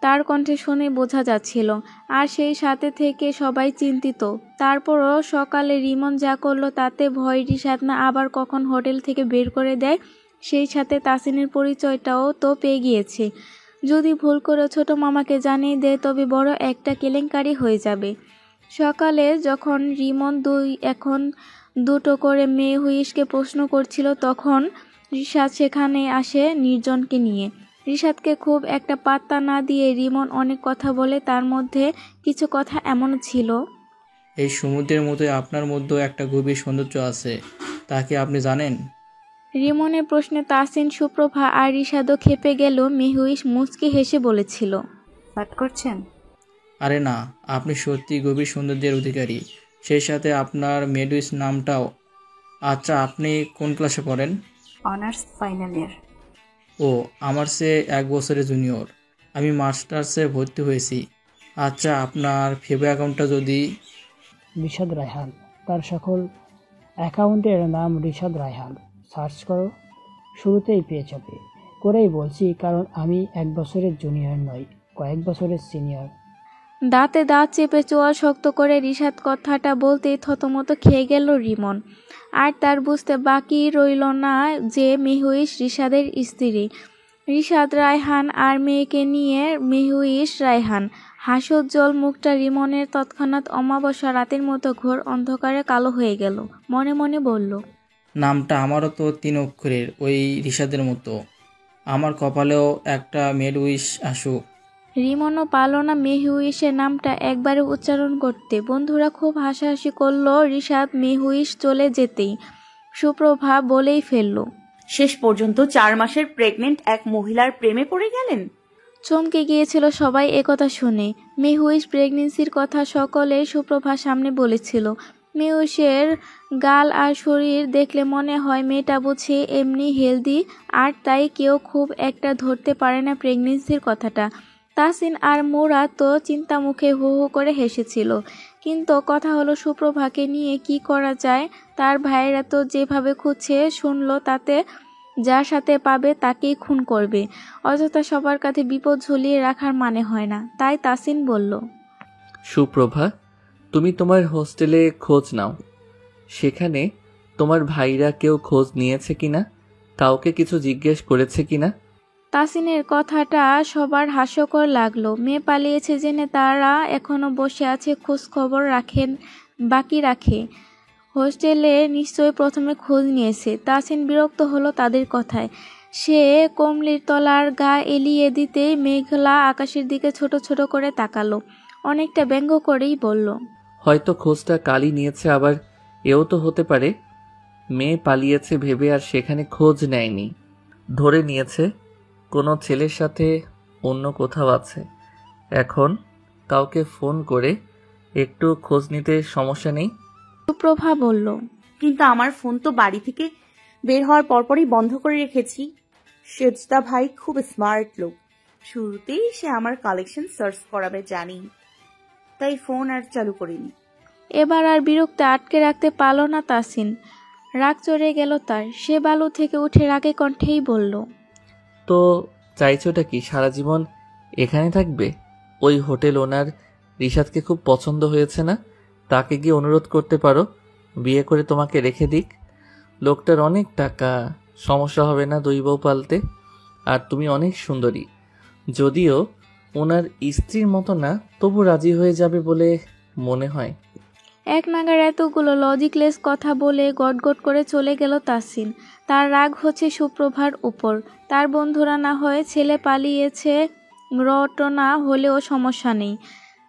তার কণ্ঠে শুনে বোঝা যাচ্ছিল। আর সেই সাথে থেকে সবাই চিন্তিত। তারপরও সকালে রিমন যা করলো তাতে ভয় রিশাদ না আবার কখন হোটেল থেকে বের করে দেয়। সেই সাথে তাসিনের পরিচয়টাও তো পেয়ে গিয়েছে। যদি ভুল করে ছোট মামাকে জানিয়ে দেয় তবে বড় একটা কেলেঙ্কারি হয়ে যাবে। সকালে যখন রিমন এখন দুটো করে মেয়ে হুইশকে প্রশ্ন করছিল, তখন রিশাদ সেখানে আসে নির্জনকে নিয়ে। রিশাদকে খুব একটা পাত্তা না দিয়ে রিমন অনেক কথা বলে। তার মধ্যে কিছু কথা এমন ছিল, এই সমুদ্রের মতোই আপনার মধ্যেও একটা গভীর সৌন্দর্য আছে, তা কি আপনি জানেন? রিমনের প্রশ্নে তাসিন, সুপ্রভা আর রিশাদও খেপে গেল। মেহুইশ মুচকি হেসে বলেছিল, পাঠ করছেন? আরে না, আপনি সত্যি গভীর সৌন্দর্যের অধিকারী, সেই সাথে আপনার মেডুইস নামটাও। আচ্ছা, আপনি কোন ক্লাসে পড়েন? Honours final year. ও, আমার চেয়ে 1 বছরের জুনিয়র। আমি মাস্টার্সে ভর্তি হয়েছি। আচ্ছা, আপনার ফেভ অ্যাকাউন্টটা যদি... রিশাদ রায়হান। তার সকল অ্যাকাউন্টের নাম রিশাদ রায়হান। সার্চ করো, শুরুতেই পেয়ে যাবে। করেই বলছি, কারণ আমি 1 বছরের জুনিয়র নই, কয়েক বছরের সিনিয়র। দাঁতে দাঁত চেপে চোয়াল শক্ত করে রিশাদ কথাটা বলতেই থতমত খেয়ে গেল রিমন। আর তার বুঝতে বাকি রইল না যে মেহুইশ রিশাদের স্ত্রী। রিশাদ রায়হান আর মেয়েকে নিয়ে মেহুইশ রায়হান। হাস্যোজ্জ্বল মুখটা রিমনের তৎক্ষণাৎ অমাবস্যা রাতের মতো ঘোর অন্ধকারে কালো হয়ে গেল। মনে মনে বলল, নামটা আমারও তো 3 অক্ষরের, ওই রিশাদের মতো। আমার কপালেও একটা মেডউইশ আসুক। রিমনও পারল না মেহুইশের নামটা একবারে উচ্চারণ করতে। বন্ধুরা খুব হাসাহাসি করলো রিশাদ মেহুইশ চলে যেতেই। সুপ্রভা বলেই ফেলল, শেষ পর্যন্ত 4 মাসের প্রেগনেন্ট এক মহিলার প্রেমে পড়ে গেলেন। চমকে গিয়েছিল সবাই একথা শুনে। মেহুইশ প্রেগনেন্সির কথা সকলে সুপ্রভার সামনে বলেছিল। মেহুইশের গাল আর শরীর দেখলে মনে হয় মেয়েটা বুঝি এমনি হেলদি, আর তাই কেউ খুব একটা ধরতে পারে না প্রেগনেন্সির কথাটা। তাসিন আর মোরা তো চিন্তামুখে হু হু করে হেসেছিল। কিন্তু কথা হলো সুপ্রভাকে নিয়ে কি করা যায়। তার ভাইয়েরা তো যেভাবে খুঁজছে শুনলো, তাতে যার সাথে পাবে তাকেই খুন করবে। অযথা সবার কাছে বিপদ ঝুলিয়ে রাখার মানে হয় না। তাই তাসিন বলল, সুপ্রভা, তুমি তোমার হোস্টেলে খোঁজ নাও। সেখানে তোমার ভাইরা কেউ খোঁজ নিয়েছে কিনা, কাউকে কিছু জিজ্ঞেস করেছে কিনা? তাসিনের কথাটা সবার হাস্যকর লাগলো। মেয়ে পালিয়েছে জেনে তারা এখনো বসে আছে, খোঁজ খবর বাকি রাখে। হোস্টেলে নিশ্চয়ই প্রথমে খোঁজ নিয়েছে। তাসিন বিরক্ত হলো তাদের কথায়। সে কমলির তলার গা এলিয়ে দিতেই মেঘলা আকাশের দিকে ছোট ছোট করে তাকালো। অনেকটা ব্যঙ্গ করেই বলল, হয়তো খোঁজটা কালই নিয়েছে, আবার এও তো হতে পারে মেয়ে পালিয়েছে ভেবে আর সেখানে খোঁজ নেয়নি, ধরে নিয়েছে কোনো ছেলের সাথে অন্য কোথাও আছে। এখন কাউকে ফোন করে একটু খোঁজ নিতে সমস্যা নেই। সুপ্রভা বলল, কিন্তু আমার ফোন তো বাড়ি থেকে বের হওয়ার পরপরই বন্ধ করে রেখেছি। সেজদা ভাই খুব স্মার্ট লোক, শুরুতেই সে আমার কালেকশন সার্চ করাবে জানি, তাই ফোন আর চালু করিনি। এবার আর বিরক্তি আটকে রাখতে পারল না তাসিন। রাগ চড়ে গেল তার। সে বালু থেকে উঠে রাগে কণ্ঠেই বলল, তো চাইছোটা কি, সারা জীবন এখানে থাকবে? ওই হোটেল ওনার রিশাদকে খুব পছন্দ হয়েছে না? তাকে গিয়ে অনুরোধ করতে পারো বিয়ে করে তোমাকে রেখে দিক। লোকটার অনেক টাকা, সমস্যা হবে না 2 বউ পালতে। আর তুমি অনেক সুন্দরী, যদিও ওনার স্ত্রীর মতো না, তবু রাজি হয়ে যাবে বলে মনে হয়। এক নাগাড়ে এতগুলো লজিকলেস কথা বলে গটগট করে চলে গেল তাসিন। তার রাগ হচ্ছে সুপ্রভার উপর। তার বন্ধুরা না হয়ে ছেলে পালিয়েছে ঘটনা হলেও সমস্যা নেই।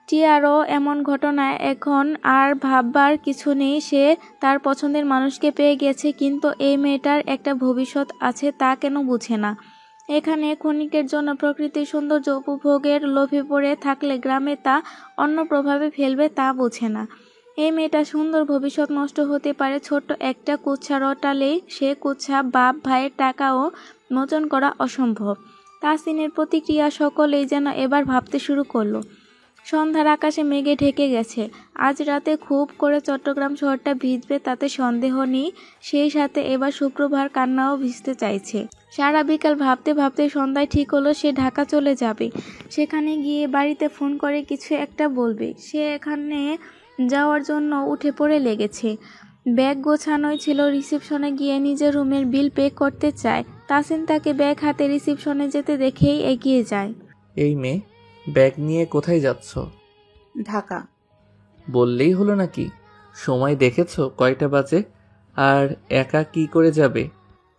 টিয়ারও এমন ঘটনায় এখন আর ভাববার কিছু নেই। সে তার পছন্দের মানুষকে পেয়ে গেছে, কিন্তু এই মেয়েটার একটা ভবিষ্যৎ আছে, তা কেন বুঝে না? এখানে ক্ষণিকের জন্য প্রকৃতির সৌন্দর্য উপভোগের লোভে পড়ে থাকলে গ্রামে তা অন্য প্রভাবে ফেলবে, তা বোঝে না। এই মেয়েটা সুন্দর ভবিষ্যৎ নষ্ট হতে পারে ছোট্ট একটা কুচ্ছা রটালেই। সে কুচ্ছা বাপ ভাইয়ের টাকাও মোচন করা অসম্ভব। তাসিনের প্রতিক্রিয়া সকলেই যেন এবার ভাবতে শুরু করলো। সন্ধ্যার আকাশে মেঘে ঢেকে গেছে। আজ রাতে খুব করে চট্টগ্রাম শহরটা ভিজবে তাতে সন্দেহ নেই। সেই সাথে এবার শুক্রবার কান্নাও ভিজতে চাইছে। সারা বিকাল ভাবতে ভাবতে সন্ধ্যায় ঠিক হলো সে ঢাকা চলে যাবে। সেখানে গিয়ে বাড়িতে ফোন করে কিছু একটা বলবে। সে এখানে যাওয়ার জন্য উঠে পড়ে লেগেছে। ব্যাগ গোছানোই ছিল। রিসেপশনে গিয়ে নিজের রুমের বিল পে করতে চায়। তাসিন তাকে ব্যাগ হাতে রিসেপশনে যেতে দেখেই এগিয়ে যায়। এই মেয়ে, ব্যাগ নিয়ে কোথায় যাচ্ছ? ঢাকা। বললেই হলো নাকি? সময় দেখেছো কয়টা বাজে? আর একা কি করে যাবে?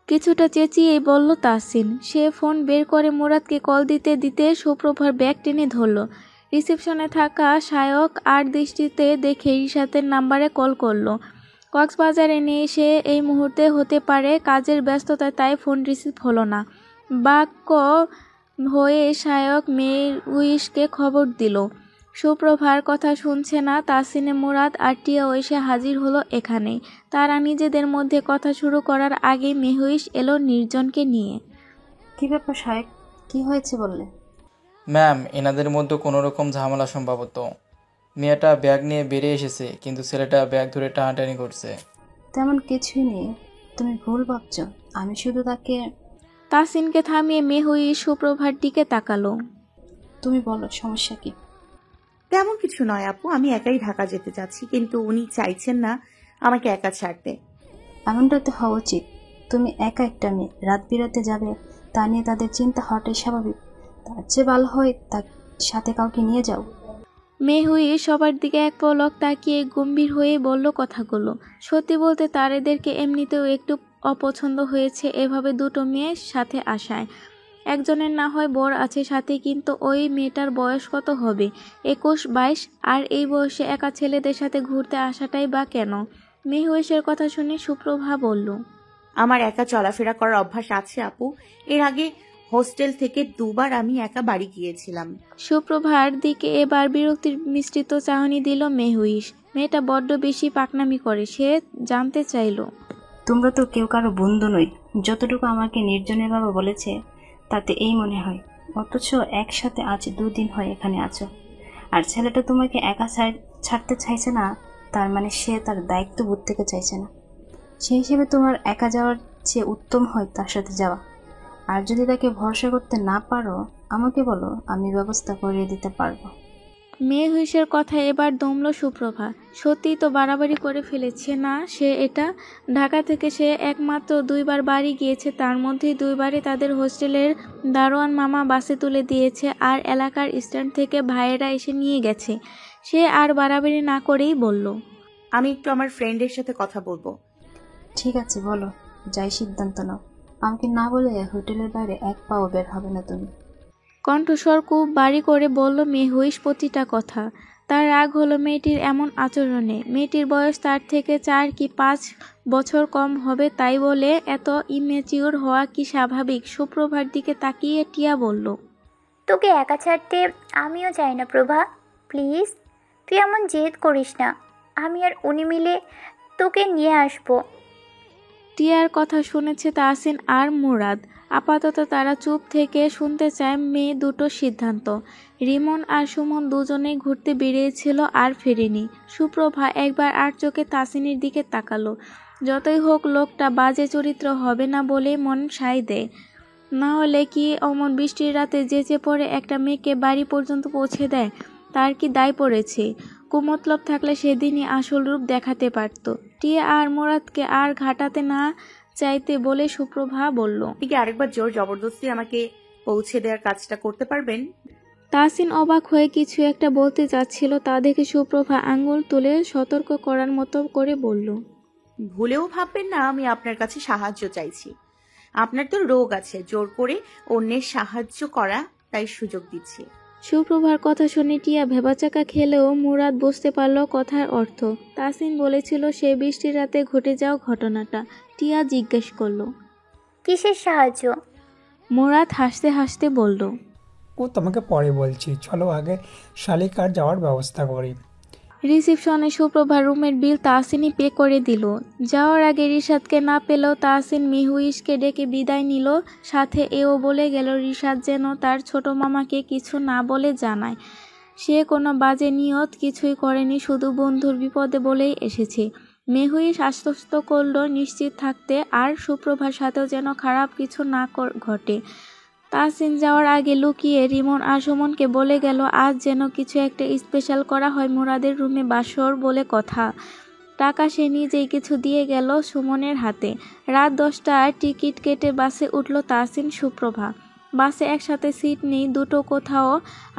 কিছুটা চেঁচিয়েই বলল তাসিন। সে ফোন বের করে মুরাদকে কল দিতে দিতে সুপ্রভার ব্যাগ টেনে ধরল। রিসেপশনে থাকা সায়ক আর দৃষ্টিতে দেখে রিশাতের নাম্বারে কল করলো। কক্সবাজারে নেই সে এই মুহূর্তে, হতে পারে কাজের ব্যস্ততায়, তাই ফোন রিসিভ হলো না। বাক্য হয়ে সায়ক মেহুইশকে খবর দিল সুপ্রভার কথা শুনছে না। তাসিনে মুরাদ আর টিয়াও এসে হাজির হলো এখানে। তারা নিজেদের মধ্যে কথা শুরু করার আগেই মেহুইশ এলো নির্জনকে নিয়ে। কি ব্যাপার সাহেব, কি হয়েছে বললে? ম্যাম, এনাদের মধ্যে কোনো রকম ঝামেলা সম্ভবত। মেয়েটা ব্যাগ নিয়ে বেরিয়ে এসেছে, কিন্তু ছেলেটা ব্যাগ ধরে টানাটানি করছে। তেমন কিছুই নেই, তুমি ভুল ভাবছ। আমি শুধু তাকে... তাসিনকে থামিয়ে মেহুইশ সুপ্রভার দিকে তাকালো। তুমি বলো, সমস্যা কি? তেমন কিছু নয় আপু, আমি একাই ঢাকা যেতে চাচ্ছি, কিন্তু উনি চাইছেন না আমাকে একা ছাড়তে। এমনটা তো হওয়া উচিত। তুমি একা একটা মেয়ে, রাত বিরাতে যাবে, তা নিয়ে তাদের চিন্তা হওয়াটাই স্বাভাবিক। তার চেয়ে ভালো হয় তার সাথে কাউকে নিয়ে যাও। মেহুইশ সবার দিকে এক পলক তাকিয়ে গম্ভীর হয়ে বলল কথাগুলো। সত্যি বলতে তার এদেরকে এমনিতেও একটু অপছন্দ হয়েছে এভাবে দুটো মেয়ের সাথে আসায়। একজনের না হয় বর আছে সাথে, কিন্তু ওই মেয়েটার বয়স কত হবে? 21-22। আর এই বয়সে একা ছেলেদের সাথে ঘুরতে আসাটাই বা কেন? মেহুইশের কথা শুনে সুপ্রভা বলল, আমার একা চলাফেরা করার অভ্যাস আছে আপু। এর আগে হোস্টেল থেকে 2 বার আমি একা বাড়ি গিয়েছিলাম। সুপ্রভার দিকে এবার বিরক্তির মিশ্রিত চাহনি দিল মেহুইশ। মেয়েটা বড্ড বেশি পাকনামি করে। সে জানতে চাইল, তোমরা তো কেউ কারো বন্ধু নই। যতটুকু আমাকে নির্জনের বাবা বলেছে তাতে এই মনে হয়। অথচ একসাথে আজ 2 দিন হয় এখানে আছো, আর ছেলেটা তোমাকে একা ছাড়তে চাইছে না। তার মানে সে তার দায়িত্ব বোধ থেকে চাইছে না। সেই হিসেবে তোমার একা যাওয়ার চেয়ে উত্তম হয় তার সাথে যাওয়া। আর যদি তাকে ভরসা করতে না পারো আমাকে বলো, আমি ব্যবস্থা করে দিতে পারবো। মেহুইশের কথা এবার দমল সুপ্রভা। সত্যিই তো বাড়াবাড়ি করে ফেলেছে না সে এটা? ঢাকা থেকে সে একমাত্র 2 বার বাড়ি গিয়েছে, তার মধ্যেই 2 বারই তাদের হোস্টেলের দারোয়ান মামা বাসে তুলে দিয়েছে, আর এলাকার স্ট্যান্ড থেকে ভাইয়েরা এসে নিয়ে গেছে। সে আর বাড়াবাড়ি না করেই বলল, আমি একটু আমার ফ্রেন্ডের সাথে কথা বলবো। ঠিক আছে, বলো, যাই সিদ্ধান্ত নাও। আমাকে না বলে হোটেলের বাইরে এক পাও বের হবে না তুমি। কণ্ঠস্বর খুব বাড়ি করে বলল মেহুইশ প্রতিটা কথা। তার রাগ হলো মেয়েটির এমন আচরণে। মেয়েটির বয়স তার থেকে 4 কি 5 বছর কম হবে, তাই বলে এত ইমেচিওর হওয়া কি স্বাভাবিক? সুপ্রভার দিকে তাকিয়ে টিয়া বলল, তোকে একা ছাড়তে আমিও চাই না প্রভা, প্লিজ তুই এমন জেদ করিস না। আমি আর উনি মিলে তোকে নিয়ে আসবো। টিয়ার কথা শুনেছে তাসিন আর মুরাদ। আপাতত তারা চুপ থেকে শুনতে চায় মেয়ে দুটোর সিদ্ধান্ত। রিমন আর সুমন দুজনেই ঘুরতে বেরিয়েছিল আর ফেরেনি। সুপ্রভা একবার আর চোখে তাসিনের দিকে তাকালো। যতই হোক লোকটা বাজে চরিত্র হবে না বলেই মন সায় দেয়। না হলে কি অমন বৃষ্টির রাতে যেচে পড়ে একটা মেয়েকে বাড়ি পর্যন্ত পৌঁছে দেয়? তার কি দায় পড়েছে? কুমতলব থাকলে সেদিনই আসল রূপ দেখাতে পারত। টিয়া আর মুরাদকে আর ঘাটাতে না চাইতে বলে সুপ্রভা বলল, আপনি কি আরেকবার জোর জবরদস্তি আমাকে পৌঁছে দেওয়ার কাজটা করতে পারবেন? তাহসিন অবাক হয়ে কিছু একটা বলতে যাচ্ছিল, তা দেখে সুপ্রভা আঙ্গুল তুলে সতর্ক করার মতো করে বলল, ভুলেও ভাববেন না আমি আপনার কাছে সাহায্য চাইছি। আপনার তো রোগ আছে, জোর করে অন্যের সাহায্য করা, তাই সুযোগ দিচ্ছি। সুপ্রভার কথা শুনে টিয়া ভেবাচাকা খেলেও মুরাদ বুঝতে পারল কথার অর্থ। তাহসিন বলেছিল সে বৃষ্টির রাতে ঘটে যাওয়া ঘটনাটা। টিয়া জিজ্ঞেস করলো, কিসের সাহায্য? মুরাদ হাসতে হাসতে বলল, ও তোমাকে পরে বলছি, চলো আগে শালিকার যাওয়ার ব্যবস্থা করি। রিসিপশনে সুপ্রভার রুমের বিল তাহসিনই পে করে দিল। যাওয়ার আগে রিশাদকে না পেলেও তাহসিন মিহুইশকে ডেকে বিদায় নিল। সাথে এও বলে গেল রিশাদ যেন তার ছোট মামাকে কিছু না বলে জানায়। সে কোনো বাজে নিয়ত কিছুই করেনি, শুধু বন্ধুর বিপদে বলেই এসেছে। মেহুইশ আশ্বস্ত করল নিশ্চিত থাকতে, আর সুপ্রভার সাথেও যেন খারাপ কিছু না ঘটে। তাহসিন যাওয়ার আগে লুকিয়ে রিমন আর সুমনকে বলে গেল আজ যেন কিছু একটা স্পেশাল করা হয়, মুরাদের রুমে বাসর বলে কথা। টাকা সে নিজেই কিছু দিয়ে গেল সুমনের হাতে। রাত 10টায় টিকিট কেটে বাসে উঠল তাহসিন সুপ্রভা। বাসে একসাথে সিট নেই দুটো কোথাও,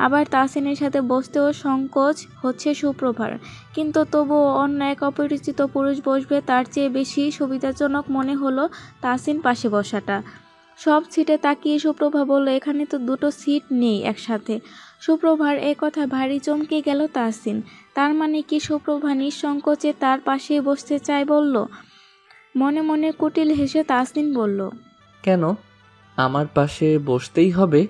আবার তাহসিনের সাথে বসতেও সংকোচ হচ্ছে সুপ্রভার। কিন্তু তবুও অন্য এক অপরিচিত পুরুষ বসবে তার চেয়ে বেশি সুবিধাজনক মনে হলো তাহসিন পাশে বসাটা। সব সিটে তাকিয়ে সুপ্রভা বলল, এখানে তো দুটো সিট নেই একসাথে। সুপ্রভার এ কথা ভারী চমকে গেল তাহসিন। তার মানে কি সুপ্রভা নিঃসংকোচে তার পাশেই বসতে চায় বলল। মনে মনে কুটিল হেসে তাহসিন বলল, কেন আমার পাশে বসতেই হবে?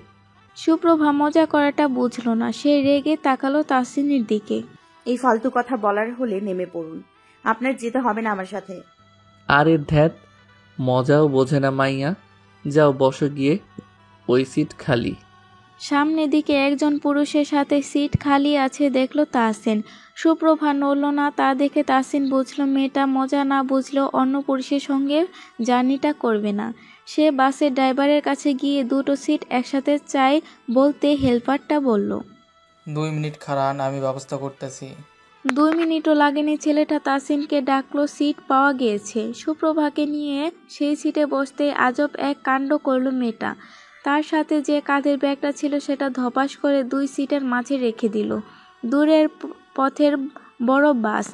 সুপ্রভা মজা করাটা বুঝল না, সে রেগে তাকালো তাহসিনের দিকে। এই ফালতু কথা বলার হলে নেমে পড়ুন, আপনার যেতে হবে না আমার সাথে। আরে ধ্যাত, মজাও বোঝে না মাইয়া। যাও বসো গিয়ে, ওই সিট খালি। সামনে দিকে একজন পুরুষের সাথে সিট খালি আছে দেখল তাহসিন। সুপ্রভা নড়ল না, তা দেখে তাহসিন বুঝল মেয়েটা মজা না বুঝলেও অন্য পুরুষের সঙ্গে জার্নিটা করবে না। সে বাসের ড্রাইভারের কাছে গিয়ে দুটো সিট একসাথে চাই বলতে হেল্পারটা বলল, 2 মিনিট খাড়ান, আমি ব্যবস্থা করতেছি। 2 মিনিটও লাগেনি, ছেলেটা তাহসিনকে ডাকলো। সিট পাওয়া গিয়েছে। সুপ্রভাকে নিয়ে সেই সিটে বসতে আজব এক কাণ্ড করলো মেয়েটা। তার সাথে যে কাঁধের ব্যাগটা ছিল সেটা ধপাস করে 2 সিটের মাঝে রেখে দিল। দূরের পথের বড় বাস,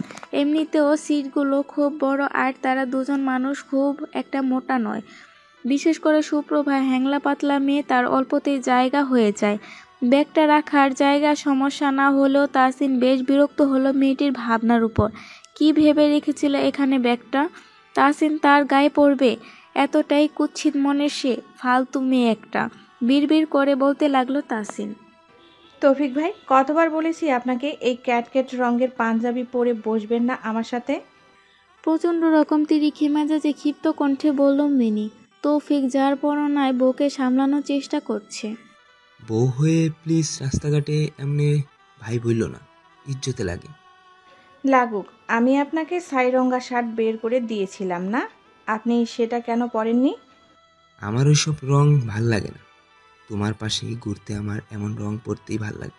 এমনিতেও সিটগুলো খুব বড়, আর তারা দুজন মানুষ খুব একটা মোটা নয়। বিশেষ করে সুপ্রভা হ্যাংলা পাতলা মেয়ে, তার অল্পতেই জায়গা হয়ে যায়। ব্যাগটা রাখার জায়গা সমস্যা না হলেও তাহসিন বেশ বিরক্ত হলো মেয়েটির ভাবনার উপর। কি ভেবে রেখেছিল এখানে ব্যাগটা? তাহসিন তার গায়ে পড়বে? এতটাই কুৎসিত মনের সে, ফালতু মেয়ে একটা। বিড়বিড় করে বলতে লাগলো তাহসিন, তৌফিক ভাই, কতবার বলেছি আপনাকে এই ক্যাটকেট রঙের পাঞ্জাবি পরে বসবেন না আমার সাথে? প্রচণ্ড রকম তিরিক্ষি মেজাজে ক্ষিপ্ত কণ্ঠে বলল মিনি। তৌফিক যার পরনায় বউকে সামলানোর চেষ্টা করছে। বউ হয়ে প্লিজ রাস্তাঘাটে এমনি ভাই বলল না, ইজ্জতে লাগে। লাগুক, আমি আপনাকে ছাইরঙা শার্ট বের করে দিয়েছিলাম না, আপনি সেটা কেন পরেননি? আমার ওইসব রং ভাল লাগে না, তোমার পাশে ঘুরতে আমার এমন রং পরতেই ভাল লাগে।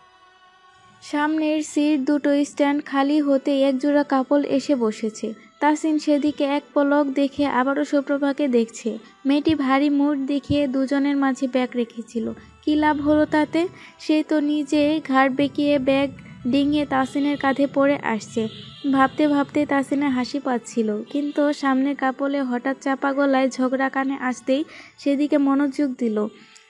সামনের সিট দুটো স্ট্যান্ড খালি হতে একজোড়া কাপড় এসে বসেছে। তাহসিন সেদিকে এক পলক দেখে আবারও সুপ্রভাকে দেখছে। মেয়েটি ভারী মুড দেখিয়ে দুজনের মাঝে ব্যাগ রেখেছিল। কী লাভ হলো তাতে? সে তো নিজে ঘাড় বেঁকিয়ে ব্যাগ ডিঙিয়ে তাহসিনের কাঁধে পড়ে আসছে। ভাবতে ভাবতে তাহসিনের হাসি পাচ্ছিল, কিন্তু সামনের কাপড়ে হঠাৎ চাপা গলায় ঝগড়া কানে আসতেই সেদিকে মনোযোগ দিল।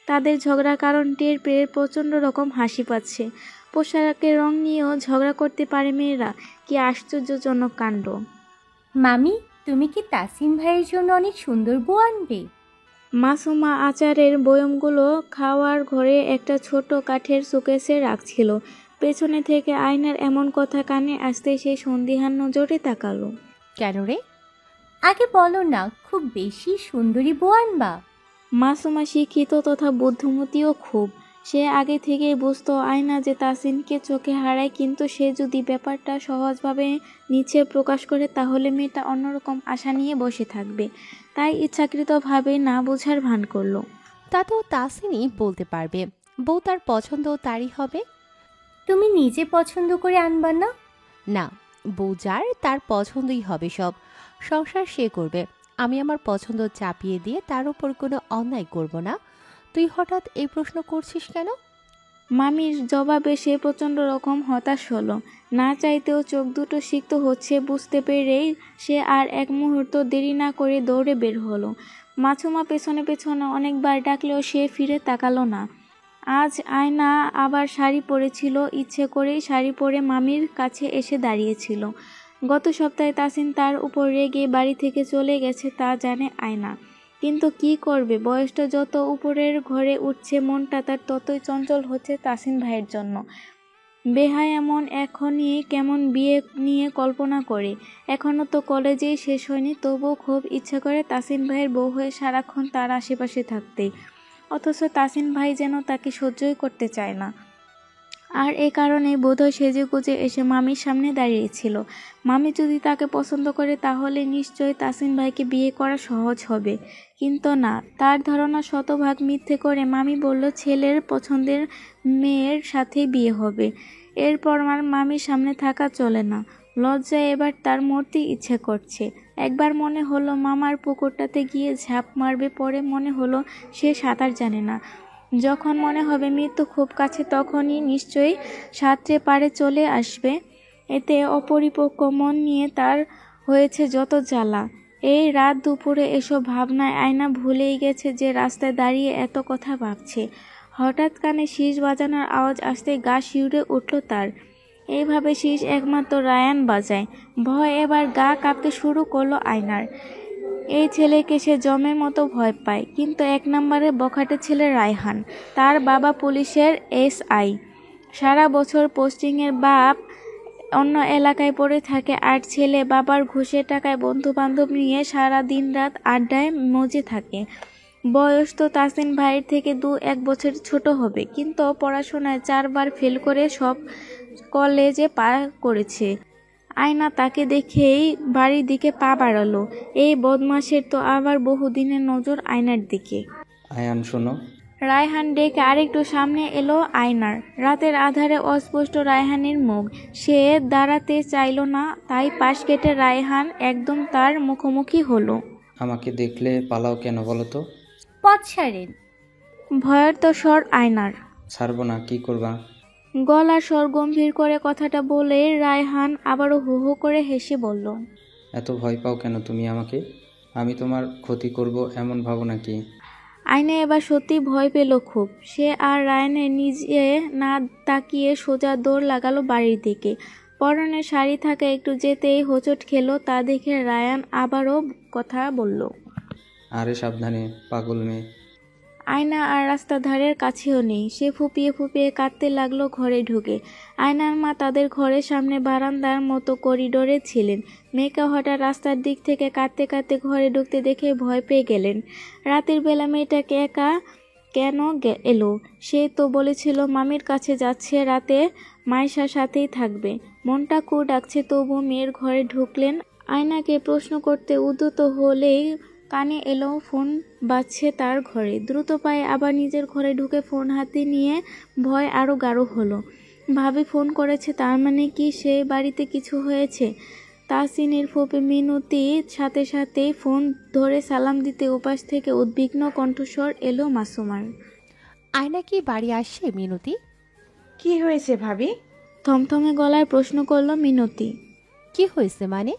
তাদের ঝগড়ার কারণ টের পেয়ে প্রচণ্ড রকম হাসি পাচ্ছে। পোশাকের রং নিয়েও ঝগড়া করতে পারে মেয়েরা, কি আশ্চর্যজনক কাণ্ড। মামি, তুমি কি তাসিন ভাইয়ের জন্য অনেক সুন্দর বউ আনবে? মাসুমা আচারের বয়মগুলো খাওয়ার ঘরে একটা ছোট কাঠের শোকেসে রাখছিল। পেছনে থেকে আয়নার এমন কথা কানে আসতে সে সন্দিহান নজরে তাকালো। কেন রে? আগে বলো না, খুব বেশি সুন্দরী বউ আনবা? মাসুমা শিক্ষিত তথা বুদ্ধিমতীও খুব। সে আগে থেকেই বুঝতো আয়না যে তাসিনকে চোখে হারায়, কিন্তু সে যদি ব্যাপারটা সহজভাবে নিচে প্রকাশ করে তাহলে মেয়েটা অন্যরকম আশা নিয়ে বসে থাকবে। তাই ইচ্ছাকৃতভাবে না বোঝার ভান করলো। তা তো তাসিনই বলতে পারবে, বউ তার পছন্দ তারই হবে। তুমি নিজে পছন্দ করে আনবা না? না, বউ যার তার পছন্দই হবে সব। সংসার সে করবে, আমি আমার পছন্দ চাপিয়ে দিয়ে তার উপর কোনো অন্যায় করব না। তুই হঠাৎ এই প্রশ্ন করছিস কেন? মামির জবাবে সে প্রচণ্ড রকম হতাশ হলো। না চাইতেও চোখ দুটো সিক্ত হচ্ছে বুঝতে পেরেই সে আর এক মুহূর্ত দেরি না করে দৌড়ে বের হলো। মাছুমা পেছনে পেছনে অনেকবার ডাকলেও সে ফিরে তাকালো না। আজ আয়না আবার শাড়ি পরেছিল, ইচ্ছে করেই শাড়ি পরে মামির কাছে এসে দাঁড়িয়েছিল। গত সপ্তাহে তাসিন তার উপর রেগে বাড়ি থেকে চলে গেছে তা জানে আয়না, কিন্তু কি করবে, বয়সটা যত উপরের ঘরে উঠছে মনটা তার ততই চঞ্চল হচ্ছে তাসিন ভাইয়ের জন্য। বেহায় এমন এখনই কেমন বিয়ে নিয়ে কল্পনা করে। এখনও তো কলেজেই শেষ হয়নি, তবুও খুব ইচ্ছা করে তাসিন ভাইয়ের বউ হয়ে সারাক্ষণ তার আশেপাশে থাকতে, অথচ তাসিন ভাই যেন তাকে সহ্যই করতে চায় না। আর এ কারণেই বোধহয় সেজেগুজে এসে মামির সামনে দাঁড়িয়েছিল। মামি যদি তাকে পছন্দ করে তাহলে নিশ্চয়ই তাসিন ভাইকে বিয়ে করা সহজ হবে, কিন্তু না, তার ধারণা শতভাগ মিথ্যে করে মামি বলল ছেলের পছন্দের মেয়ের সাথেই বিয়ে হবে। এরপর আর মামির সামনে থাকা চলে না। লজ্জায় এবার তার মরতে ইচ্ছে করছে। একবার মনে হলো মামার পুকুরটাতে গিয়ে ঝাঁপ মারবে, পরে মনে হলো সে সাঁতার জানে না। যখন মনে হবে মৃত্যু খুব কাছে তখনই নিশ্চয়ই সাঁতরে পাড়ে চলে আসবে। এতে অপরিপক্ক মন নিয়ে তার হয়েছে যত জ্বালা। এই রাত দুপুরে এসব ভাবনায় আয়না ভুলেই গেছে যে রাস্তায় দাঁড়িয়ে এত কথা ভাবছে। হঠাৎ কানে শীষ বাজানোর আওয়াজ আসতে গা শিউরে উঠল তার। এইভাবে শীষ একমাত্র রায়ান বাজায়। ভয় এবার গা কাঁপতে শুরু করলো আয়নার। এই ছেলেকে সে জমের মতো ভয় পায়, কিন্তু এক নম্বরে বখাটে ছেলে রায়হান। তার বাবা পুলিশের SI, সারা বছর পোস্টিংয়ের বাপ অন্য এলাকায় পড়ে থাকে, আর ছেলে বাবার ঘুষের টাকায় বন্ধু বান্ধব নিয়ে সারা দিন রাত আড্ডায় মজে থাকে। বয়স তো তাসিন ভাইয়ের থেকে 2-1 বছর ছোট হবে, কিন্তু পড়াশোনায় 4 বার ফেল করে সব কলেজে পার করেছে। আয়না তাকে দেখেই বাড়ির দিকে পা বাড়ালো। এই বদমাশের তো আবার বহুদিনের নজর আয়নার দিকে। আয়ান শোনো। রায়হান ডেকে আরেকটু সামনে এলো আয়নার। রাতের আধারে অস্পষ্ট রায়হানের মুখ। সে দাঁড়াতে চাইল না, তাই পাশ কেটে রায়হান একদম তার মুখোমুখি হলো। আমাকে দেখলে পালাও কেন বলো তো? পথ ছাড়েন। ভয়ের তো স্বর আয়নার। ছাড়বো না, কি করবা? গলার স্বর গম্ভীর করে কথাটা বলে রায়হান আবারও হু হু করে হেসে বলল, এত ভয় পাও কেন তুমি আমাকে? আমি তোমার ক্ষতি করব এমন ভাবো নাকি? আয়না এবার সত্যি ভয় পেল খুব। সে আর রায়নের নিজে না তাকিয়ে সোজা দৌড় লাগালো বাড়ির দিকে। পরনে শাড়ি থাকা একটু যেতেই হোঁচট খেলো, তা দেখে রায়ান আবারও কথা বলল, আরে সাবধানে পাগল মেয়ে। আয়না আর রাস্তার ধারের কাছেও নেই। সে ফুপিয়ে ফুপিয়ে কাঁদতে লাগলো ঘরে ঢুকে। আয়নার মা তাদের ঘরের সামনে বারান্দার মতো করিডোরে ছিলেন। মেয়েকে হঠাৎ রাস্তার দিক থেকে কাঁদতে কাঁদতে ঘরে ঢুকতে দেখে ভয় পেয়ে গেলেন। রাতের বেলা মেয়েটাকে একা কেন এলো? সে তো বলেছিল মামির কাছে যাচ্ছে, রাতে মাইশার সাথেই থাকবে। মনটা কু ডাকছে, তবু মেয়ের ঘরে ঢুকলেন। আয়নাকে প্রশ্ন করতে উদ্যত হলেই কানে এলো ফোন বাজছে তার ঘরে। দ্রুত পায়ে আবার নিজের ঘরে ঢুকে ফোন হাতে নিয়ে ভয় আরও গাঢ় হলো। ভাবি ফোন করেছে, তার মানে কি সে বাড়িতে কিছু হয়েছে? তাসিনের ফুপি মিনতি সাথে সাথেই ফোন ধরে সালাম দিতে উপাস থেকে উদ্বিগ্ন কণ্ঠস্বর এলো মাসুমার। আয়না কি বাড়ি আসছে মিনতি? কি হয়েছে ভাবি? থমথমে গলায় প্রশ্ন করলো মিনতি। কি হয়েছে মানে?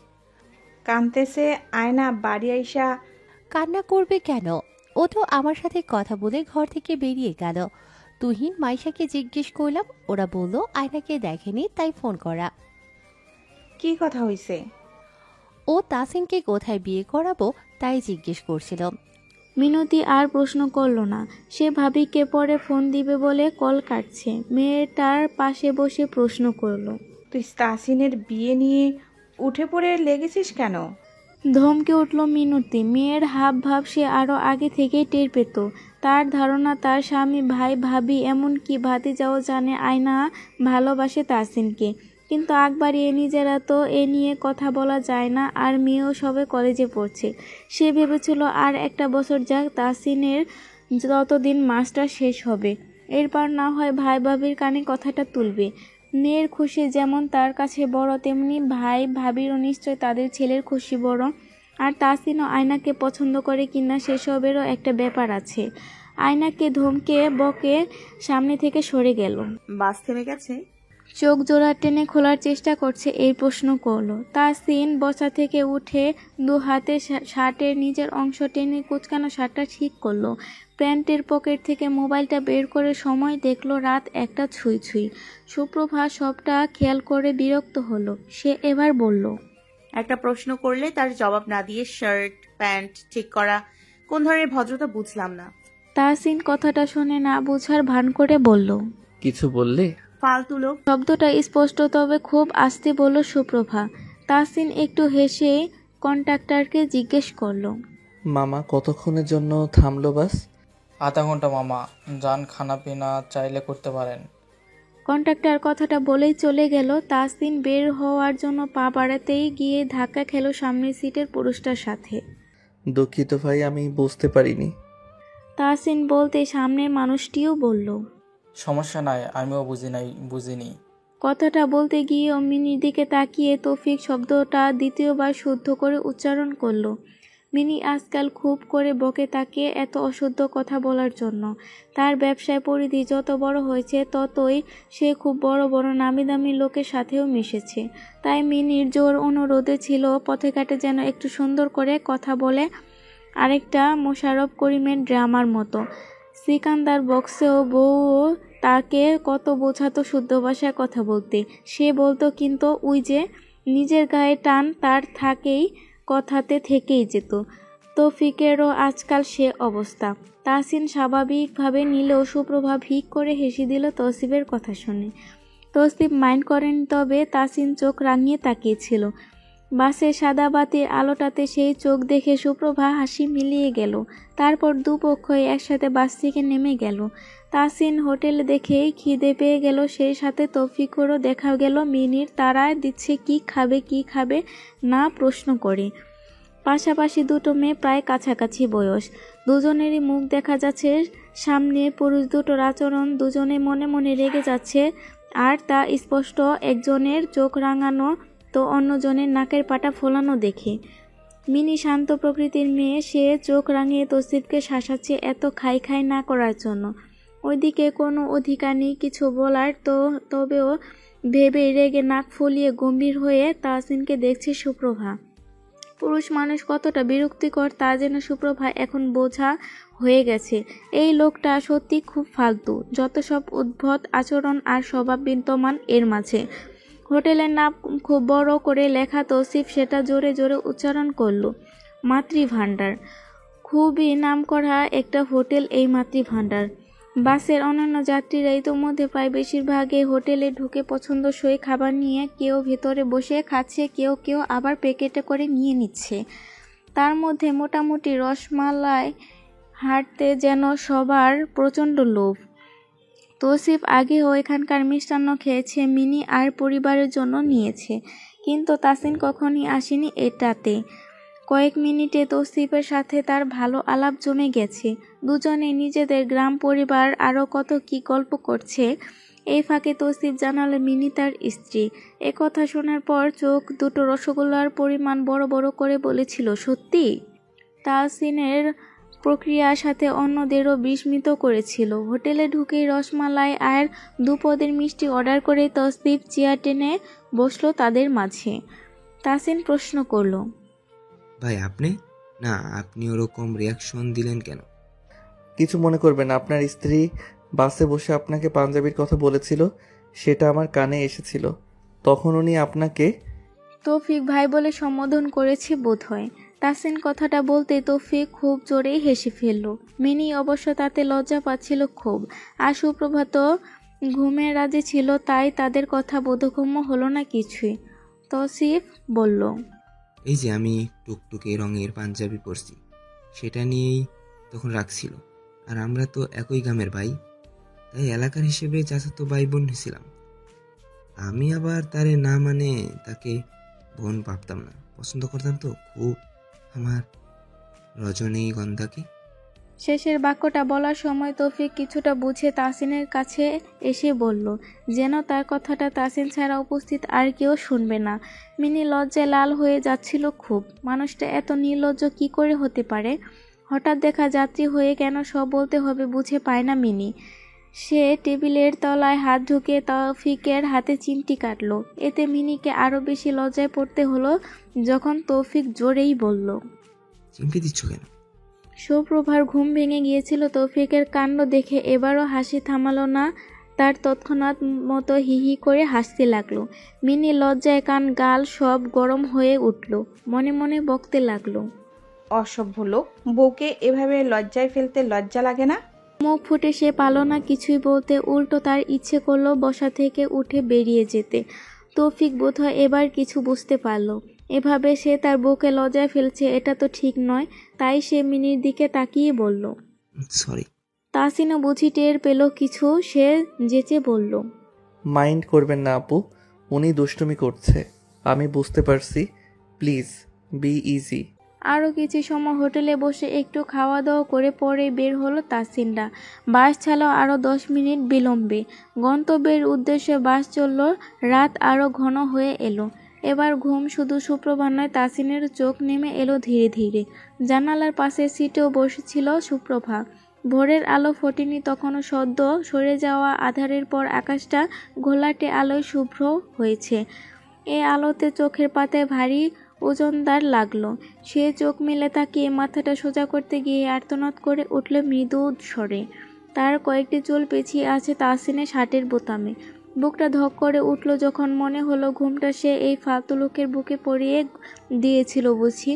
কানতেছে আয়না বাড়ি আইসা। কান্না করবে কেন? ও তো আমার সাথে কথা বলে ঘর থেকে বেরিয়ে গেল। তুহিন মাইশাকে জিজ্ঞেস করলাম, ওরা বলল আয়নাকে দেখেনি তাই ফোন করা। কি কথা হইছে? ও তাসিনকে কোথায় বিয়ে করাবো তাই জিজ্ঞেস করছিল। মিনতি আর প্রশ্ন করল না। সে ভাবিকে পরে ফোন দিবে বলে কল কাটছে। মেয়েটার পাশে বসে প্রশ্ন করল, তুই তাসিনের বিয়ে নিয়ে উঠে পড়ে লেগেছিস কেন? ধমকে উঠল মিনতি। মেয়ের হাব ভাব সে আরও আগে থেকেই টের পেত। তার ধারণা তার স্বামী, ভাই, ভাবি, এমনকি ভাতিজাও জানে আয়না ভালোবাসে তাসিনকে, কিন্তু আগ বাড়িয়ে নিজেরা তো এ নিয়ে কথা বলা যায় না। আর মেয়েও সবে কলেজে পড়ছে। সে ভেবেছিল আর একটা বছর যাক, তাসিনের ততদিন মাস্টার শেষ হবে, এরপর না হয় ভাই ভাবির কানে কথাটা তুলবে। মেয়ের খুশি যেমন তার কাছে বড়, তেমনি ভাই ভাবিরও নিশ্চয় তাদের ছেলের খুশি বড়। আর তাসিনও আয়নাকে পছন্দ করে কিনা সেসবেরও একটা ব্যাপার আছে। আয়নাকে ধমকে বকে সামনে থেকে সরে গেল। বাস থেমে গেছে? চোখ জোড়া টেনে খোলার চেষ্টা করছে এই প্রশ্ন করলো। তাসিন বসা থেকে উঠে দু হাতে শার্টের নিজের অংশ টেনে কুচকানো শার্টটা ঠিক করলো। প্যান্টের পকেট থেকে মোবাইলটা বের করে সময় দেখলো রাত 1টা ছুঁই ছুঁই। সুপ্রভা সবটা খেয়াল করে বিরক্ত হলো। সে এবার বলল, একটা প্রশ্ন করলে তার জবাব না দিয়ে শার্ট প্যান্ট ঠিক করা কোন ধরনের ভদ্রতা বুঝলাম না। তাসিন কথাটা শুনে না বুঝার ভান করে বলল, কিছু বললে? ফালতু লোক। শব্দটা স্পষ্ট তবে খুব আস্তে বলল সুপ্রভা। তাসিন একটু হেসে কন্ডাক্টরকে জিজ্ঞেস করলো, মামা কতক্ষণের জন্য থামলো বাস? আধা ঘন্টা মামা, যান, খানা পিনা চাইলে করতে পারেন। কন্ডাক্টর কথাটা বলেই চলে গেল। তাসিন বের হওয়ার জন্য পা বাড়াতেই গিয়ে ধাক্কা খেলো সামনের সিটের পুরুষটার সাথে। দুঃখিত ভাই, আমি বুঝতে পারিনি। তাসিন বলতে সামনের মানুষটিও বলল, সমস্যা নাই, আমিও বুঝিনি। কথাটা বলতে গিয়ে মিনির দিকে তাকিয়ে তৌফিক শব্দটা দ্বিতীয়বার শুদ্ধ করে উচ্চারণ করলো। মিনি আজকাল খুব করে বকে তাকে এত অশুদ্ধ কথা বলার জন্য। তার ব্যবসায় পরিধি যত বড় হয়েছে ততই সে খুব বড় বড় নামি দামি লোকের সাথেও মিশেছে। তাই মিনির জোর অনুরোধে ছিল পথে ঘাটে যেন একটু সুন্দর করে কথা বলে, আরেকটা মোশাররফ করিমের ড্রামার মতো। সিকান্দার বক্সেও বউ তাকে কত বোঝাতো শুদ্ধ ভাষায় কথা বলতে। সে বলতো কিন্তু ওই যে নিজের গায়ে টান তার থাকেই, কথাতে থেকেই যেত। তৌফিকেরও আজকাল সে অবস্থা। তাসিন স্বাভাবিকভাবে নিলেও সুপ্রভা ভিক করে হেসে দিল তৌসিফের কথা শুনে। তৌসিফ মাইন্ড করেন, তবে তাসিন চোখ রাঙিয়ে তাকিয়েছিল। বাসের সাদা বাতির আলোটাতে সেই চোখ দেখে সুপ্রভা হাসি মিলিয়ে গেল। তারপর দুপক্ষই একসাথে বাস থেকে নেমে গেল। তাসিন হোটেল দেখেই খিদে পেয়ে গেল, সেই সাথে তৌফিকেরও দেখা গেল মিনির তাড়া দিচ্ছে কি খাবে না প্রশ্ন করে। পাশাপাশি দুটো মেয়ে প্রায় কাছাকাছি বয়স, দুজনেরই মুখ দেখা যাচ্ছে সামনে। পুরুষ দুটোর আচরণ দুজনে মনে মনে রেগে যাচ্ছে, আর তা স্পষ্ট একজনের চোখ রাঙানো তো অন্যজনের নাকের পাটা ফোলানো দেখে। মিনি শান্ত প্রকৃতির মেয়ে, সে চোখ রাঙিয়ে তৌসিফকে শাসাচ্ছে এত খাই না করার জন্য। ওইদিকে কোনো অধিকার নেই কিছু বলার, তবেও ভেবে রেগে নাক ফুলিয়ে গম্ভীর হয়ে তাসিনকে দেখছে সুপ্রভা। পুরুষ মানুষ কতটা বিরক্তিকর তা যেন সুপ্রভা এখন বোঝা হয়ে গেছে। এই লোকটা সত্যি খুব ফালতু, যত সব উদ্ভট আচরণ আর স্বভাব বিদ্যমান এর মাঝে। হোটেলের নাম খুব বড় করে লেখা, তৌসিফ সেটা জোরে জোরে উচ্চারণ করলো। মাতৃভাণ্ডার, খুবই নামকরা একটা হোটেল এই মাতৃভাণ্ডার। বাসের অন্যান্য যাত্রীরা ইতোমধ্যে প্রায় বেশিরভাগই হোটেলে ঢুকে পছন্দসই খাবার নিয়ে কেউ ভেতরে বসে খাচ্ছে, কেউ আবার প্যাকেটে করে নিয়ে নিচ্ছে। তার মধ্যে মোটামুটি রসমালাই হাঁটতে যেন সবার প্রচণ্ড লোভ। তৌসিফ আগেও এখানকার মিষ্টান্ন খেয়েছে, মিনি আর পরিবারের জন্য নিয়েছে, কিন্তু তাসিন কখনই আসেনি এটাতে। কয়েক মিনিটে তৌসিফের সাথে তার ভালো আলাপ জমে গেছে। দুজনে নিজেদের গ্রাম পরিবার আরও কত কি গল্প করছে। এই ফাঁকে তৌসিফ জানালে মিনি তার স্ত্রী। কথা শোনার পর চোখ দুটো রসগোল্লার পরিমাণ বড় বড় করে বলেছিল, সত্যি? তাসিনের প্রক্রিয়ার সাথে অন্যদেরও বিস্মিত করেছিল। হোটেলে ঢুকেই রসমালাই আর দুপদের মিষ্টি অর্ডার করে তৌসিফ চেয়ার টেনে বসলো তাদের মাঝে। তাসিন প্রশ্ন করলো, ভাই আপনি ওরকম রিয়াকশন দিলেন কেন? কিছু মনে করবেন না, আপনার স্ত্রী বাসে বসে আপনাকে পাঞ্জাবির কথা বলেছিল, সেটা আমার কানে এসেছিল। তখন উনি আপনাকে তৌফিক ভাই বলে সম্বোধন করেছে বোধহয়। তাসিন কথাটা বলতে তৌফিক খুব জোরেই হেসে ফেলল। মিনি অবশ্য তাতে লজ্জা পাচ্ছিল খুব। আর সুপ্রভাত ঘুমের রাজি ছিল, তাই তাদের কথা বোধগম্য হলো না কিছুই। তৌসিফ বলল, এই যে আমি টুকটুকে রঙের পাঞ্জাবি পরছি, সেটা নিয়েই তখন রাখছিল। আর আমরা তো একই গ্রামের ভাই, তাই এলাকার হিসেবে চাচাতো ভাই বোন ছিলাম। আমি আবার তারে না মানে তাকে বোন ভাবতাম না, পছন্দ করতাম তো খুব আমার রজনীগন্ধাকে। শেষের বাক্যটা বলার সময় তৌফিক কিছুটা বুঝে তাসিনের কাছে এসে বলল, যেন তার কথাটা তাসিন ছাড়া উপস্থিত আর কেউ শুনবে না। মিনি লজ্জায় লাল হয়ে যাচ্ছিল খুব। মানুষটা এত নির্লজ্জ কি করে হতে পারে? হঠাৎ দেখা যাত্রী হয়ে কেন সব বলতে হবে বুঝে পায় না মিনি। সে টেবিলের তলায় হাত ঢুকে তৌফিকের হাতে চিমটি কাটলো। এতে মিনিকে আরো বেশি লজ্জায় পড়তে হলো যখন তৌফিক জোরেই বলল, চিমটি দিচ্ছ কেন? সুপ্রভার ঘুম ভেঙে গিয়েছিল তৌফিকের কাণ্ড দেখে। এবারও হাসি থামালো না তার, তৎক্ষণাৎ মতো হিহি করে হাসতে লাগলো। মিনি লজ্জায় কান গাল সব গরম হয়ে উঠল, মনে মনে বকতে লাগলো, অসভ্য লোক, বউকে এভাবে লজ্জায় ফেলতে লজ্জা লাগে না? মুখ ফুটে সে পারল না কিছুই বলতে, উল্টো তার ইচ্ছে করলো বসা থেকে উঠে বেরিয়ে যেতে। তৌফিক বোধহয় এবার কিছু বুঝতে পারল। এভাবে সে তার বউকে লজ্জায় ফেলছে, এটা তো ঠিক নয়। তাই সে মিনির দিকে তাকিয়ে বলল, সরি। তাসিনও বুঝি টের পেল কিছু, সে যেচে বলল, মাইন্ড করবেন না আপু, উনি দুষ্টুমি করছে, আমি বুঝতে পারছি, প্লিজ বি ইজি। আরও কিছু সময় হোটেলে বসে একটু খাওয়া দাওয়া করে পরে বের হলো তাসিনরা। বাস ছাড়াও আরও 10 মিনিট বিলম্বে গন্তব্যের উদ্দেশ্যে বাস চলল। রাত আরও ঘন হয়ে এলো। এবার ঘুম শুধু সুপ্রভা নয়, তাসিনের চোখ নেমে এলো ধীরে ধীরে। জানালার পাশে সিটেও বসেছিল সুপ্রভা। ভোরের আলো ফোটেনি তখনও, সদ্য সরে যাওয়া আধারের পর আকাশটা ঘোলাটে আলোয় শুভ্র হয়েছে। এ আলোতে চোখের পাতায় ভারী ওজনদার লাগলো। সে চোখ মেলে তাকিয়ে মাথাটা সোজা করতে গিয়ে আর্তনাদ করে উঠল মৃদু স্বরে। তার কয়েকটি চুল পেঁচিয়ে আছে তাসিনের শার্টের বোতামে। বুকটা ধক করে উঠল যখন মনে হলো ঘুমটা সে এই ফালতু লোকের বুকে পরিয়ে দিয়েছিল বুঝি।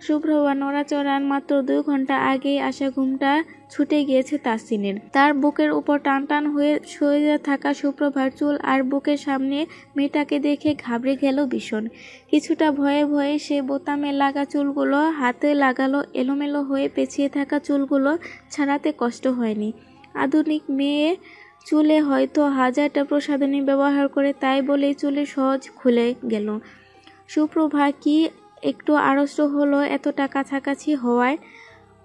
সুপ্রভা নড়াচড়ার মাত্র 2 ঘন্টা আগেই আসা ঘুমটা ছুটে গিয়েছে তাসিনের। তার বুকের উপর টান টান হয়ে শুয়ে থাকা সুপ্রভার চুল আর বুকের সামনে মেয়েটাকে দেখে ঘাবড়ে গেল ভীষণ। কিছুটা ভয়ে ভয়ে সে বোতামে লাগা চুলগুলো হাতে লাগালো। এলোমেলো হয়ে পেঁচিয়ে থাকা চুলগুলো ছাড়াতে কষ্ট হয়নি। আধুনিক মেয়ে চুলে হয়তো 1000টা প্রসাধনী ব্যবহার করে, তাই বলেই চুলে সহজ খুলে গেল। সুপ্রভা কি একটু আড়ষ্ট হলো এতটা কাছাকাছি হওয়ায়।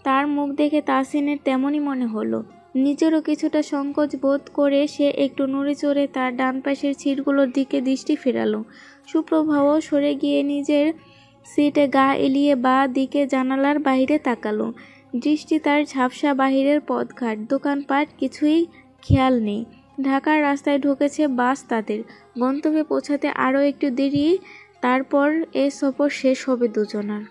তার মুখ দেখে তাসিনের তেমনই মনে হলো। নিজেরও কিছুটা সংকোচ বোধ করে সে একটু নড়ে চড়ে তার ডান পাশের সিটগুলোর দিকে দৃষ্টি ফেরালো। সুপ্রভাও সরে গিয়ে নিজের সিটে গা এলিয়ে বাঁ দিকে জানালার বাইরে তাকালো। দৃষ্টি তার ঝাপসা বাহিরের পথঘাট, দোকানপাট কিছুই খেয়াল নেই। ঢাকার রাস্তায় ঢুকেছে বাস তাদের। গন্তব্যে পৌঁছাতে আরও একটু দেরি, তারপর এ সফর শেষ হবে দুজনার।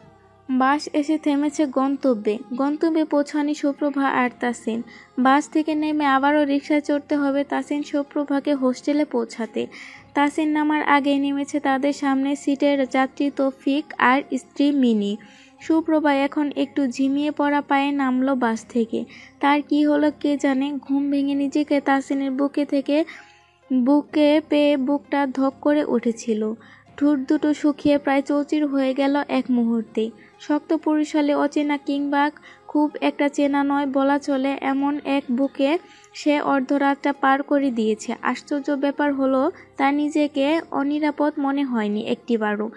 বাস এসে থেমেছে গন্তব্যে পৌঁছানি সুপ্রভা আর তাসিন। বাস থেকে নেমে আবারও রিকশায় চড়তে হবে তাসিন সুপ্রভাকে হোস্টেলে পৌঁছাতে। তাসিন নামার আগে নেমেছে তাদের সামনে সিটের যাত্রী তৌফিক আর স্ত্রী মিনি। সুপ্রভা এখন একটু ঝিমিয়ে পড়া পায়ে নামলো বাস থেকে। তার কি হলো কে জানে, ঘুম ভেঙে নিজেকে তাসিনের বুকে পেয়ে বুকটা ধক করে উঠেছিল। ঠোঁট দুটো শুকিয়ে প্রায় চৌচির হয়ে গেল এক মুহূর্তেই। শক্ত পরিশালে অচেনা কিংবা খুব একটা চেনা নয় বলা চলে এমন এক বুকে সে অর্ধরাতটা পার করে দিয়েছে। আশ্চর্য ব্যাপার হলো তার নিজেকে অনিরাপদ মনে হয়নি একটিবারও।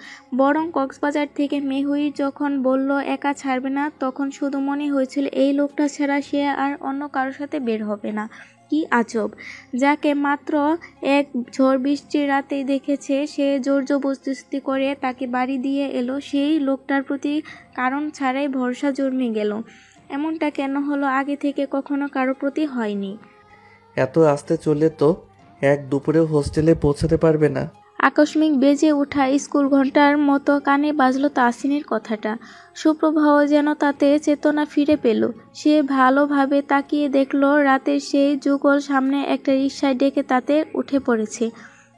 বরং কক্সবাজার থেকে মেহুই যখন বলল একা ছাড়বে না, তখন শুধু মনে হয়েছিল এই লোকটা ছাড়া সে আর অন্য কারোর সাথে বের হবে না। কি আজব, যাকে মাত্র এক ঝড় বৃষ্টির রাতেই দেখেছে, সে জোর জবরদস্তি করে তাকে বাড়ি দিয়ে এলো। সেই লোকটার প্রতি কারণ ছাড়াই ভরসা জন্মে গেল। এমনটা কেন হলো, আগে থেকে কখনো কারো প্রতি হয়নি। এত আস্তে চললে তো এক দুপুরেও হোস্টেলে পৌঁছাতে পারবে না। আকস্মিক বেজে ওঠা স্কুল ঘন্টার মতো কানে বাজলো তাসিনের কথাটা। সুপ্রভাও যেন তাতে চেতনা ফিরে পেল। সে ভালোভাবে তাকিয়ে দেখল রাতের সেই যুগল সামনে একটা রিকশায় ডেকে তাতে উঠে পড়েছে।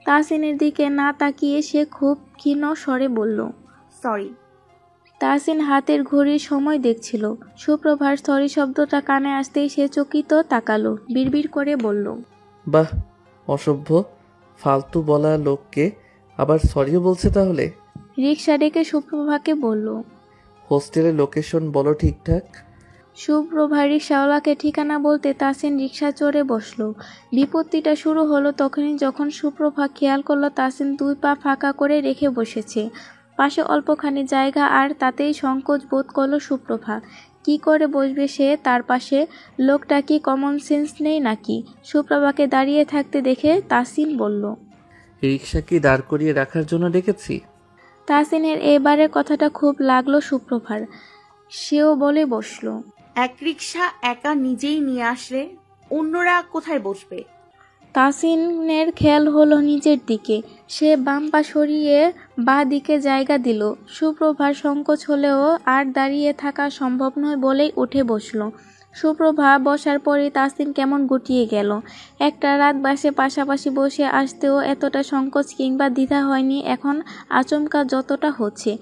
তাসিনের দিকে না তাকিয়ে সে খুব ক্ষীণ স্বরে বলল, সরি। তাসিন হাতের ঘড়ির সময় দেখছিল। সুপ্রভার সরি শব্দটা কানে আসতেই সে চকিত তাকালো, বিড়বিড় করে বলল, বাহ, অসভ্য ফালতু বলা লোককে আবার সরিও বলছে তাহলে। রিকশা ডেকে সুপ্রভাকে বলল, হোস্টেলের লোকেশন বলো ঠিকঠাক। সুপ্রভা রিকশাওয়ালাকে ঠিকানা বলতে তাসিন রিকশা চড়ে বসলো। বিপত্তিটা শুরু হলো তখনই যখন সুপ্রভা খেয়াল করলো তাসিন 2 পা ফাঁকা করে রেখে বসেছে। পাশে অল্পখানি জায়গা, আর তাতেই সংকোচ বোধ করলো সুপ্রভা। কি করে বসবে সে তার পাশে? লোকটা কি কমন সেন্স নেই নাকি? সুপ্রভাকে দাঁড়িয়ে থাকতে দেখে তাসিন বলল, রিকশা কি দাঁড় করিয়ে রাখার জন্য ডেকেছি? তাসিনের এবারের কথাটা খুব লাগলো সুপ্রভার। সেও বলে বসলো, এক রিক্সা একা নিজেই নিয়ে আসলে অন্যরা কোথায় বসবে? তাসিনের খেয়াল হলো নিজের দিকে। সে বাম পা সরিয়ে বাঁ দিকে জায়গা দিল। সুপ্রভার সংকোচ হলেও আর দাঁড়িয়ে থাকা সম্ভব নয় বলেই উঠে বসলো। সুপ্রভা বসার পরই তাসিন কেমন গুটিয়ে গেল। একটা রাত বাসে পাশাপাশি বসে আসতেও এতটা সংকোচ কিংবা দ্বিধা হয়নি, এখন আচমকা যতটা হচ্ছে।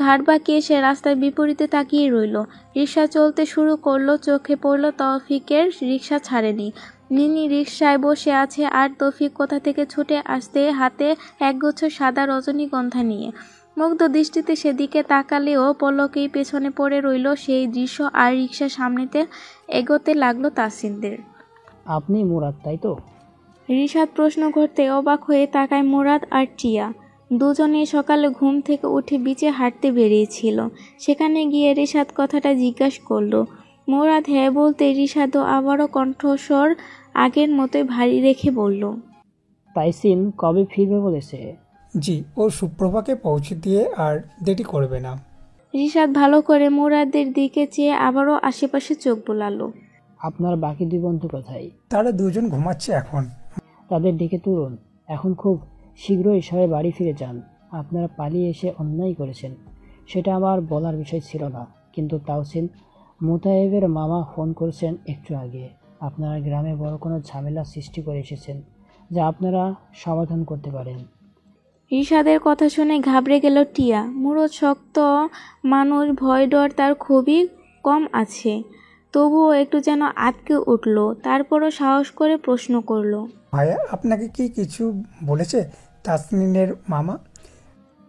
ঘাড় বাঁকিয়ে সে রাস্তার বিপরীতে তাকিয়ে রইল। রিক্সা চলতে শুরু করলো। চোখে পড়ল তৌফিকের রিক্সা ছাড়েনি। মিনি রিকশায় বসে আছে আর তৌফিক কোথা থেকে ছুটে আসতে হাতে একগুচ্ছ সাদা রজনীগন্ধা নিয়ে। মুগ্ধ দৃষ্টিতে সেদিকে তাকালেও পলকেই পেছনে পড়ে রইল সেই দৃশ্য আর রিকশা সামনেতে এগোতে লাগলো তাসিনদের। আপনি মুরাদ, তাই তো? রিশাদ প্রশ্ন করতে অবাক হয়ে তাকায় মুরাদ আর টিয়া। দুজনেই সকালে ঘুম থেকে উঠে বিচে হাঁটতে বেরিয়েছিল। সেখানে গিয়ে রিশাদ কথাটা জিজ্ঞাসা করলো। মুরাদ হ্যাঁ বলতে রিশাদও আবারও কণ্ঠস্বর আগের মতোই ভারী রেখে বলল, তাইসিন কবে ফিরবে বলেছে? জি, ও সুপ্রভাকে পৌঁছে দিয়ে আর দেরি করবে না। রিশাদ ভালো করে মুরাদের দিকে চেয়ে আবারও আশেপাশে চোখ বোলালো। আপনার বাকি দুই বন্ধু কোথায়? তারা দুজন ঘুমাচ্ছে এখন। তাদের ডেকে তুলুন। এখন খুব শীঘ্রই সবাই বাড়ি ফিরে যান। আপনারা পালিয়ে এসে অন্যায় করেছেন, সেটা আমার বলার বিষয় ছিল না, কিন্তু তাওসিন মুতায়েবের মামা ফোন করেছেন একটু আগে। আপনারা গ্রামে বড় কোনো ঝামেলা সৃষ্টি করে এসেছেন, যা আপনারা সমাধান করতে পারেন। রিশাদের কথা শুনে ঘাবড়ে গেল টিয়া। মুরদ শক্ত মানুষ, ভয় ডর তার খুবই কম আছে, তবুও একটু যেন আটকে উঠল। তারপরও সাহস করে প্রশ্ন করলো, ভাইয়া আপনাকে কি কিছু বলেছে তাসনিনের মামা?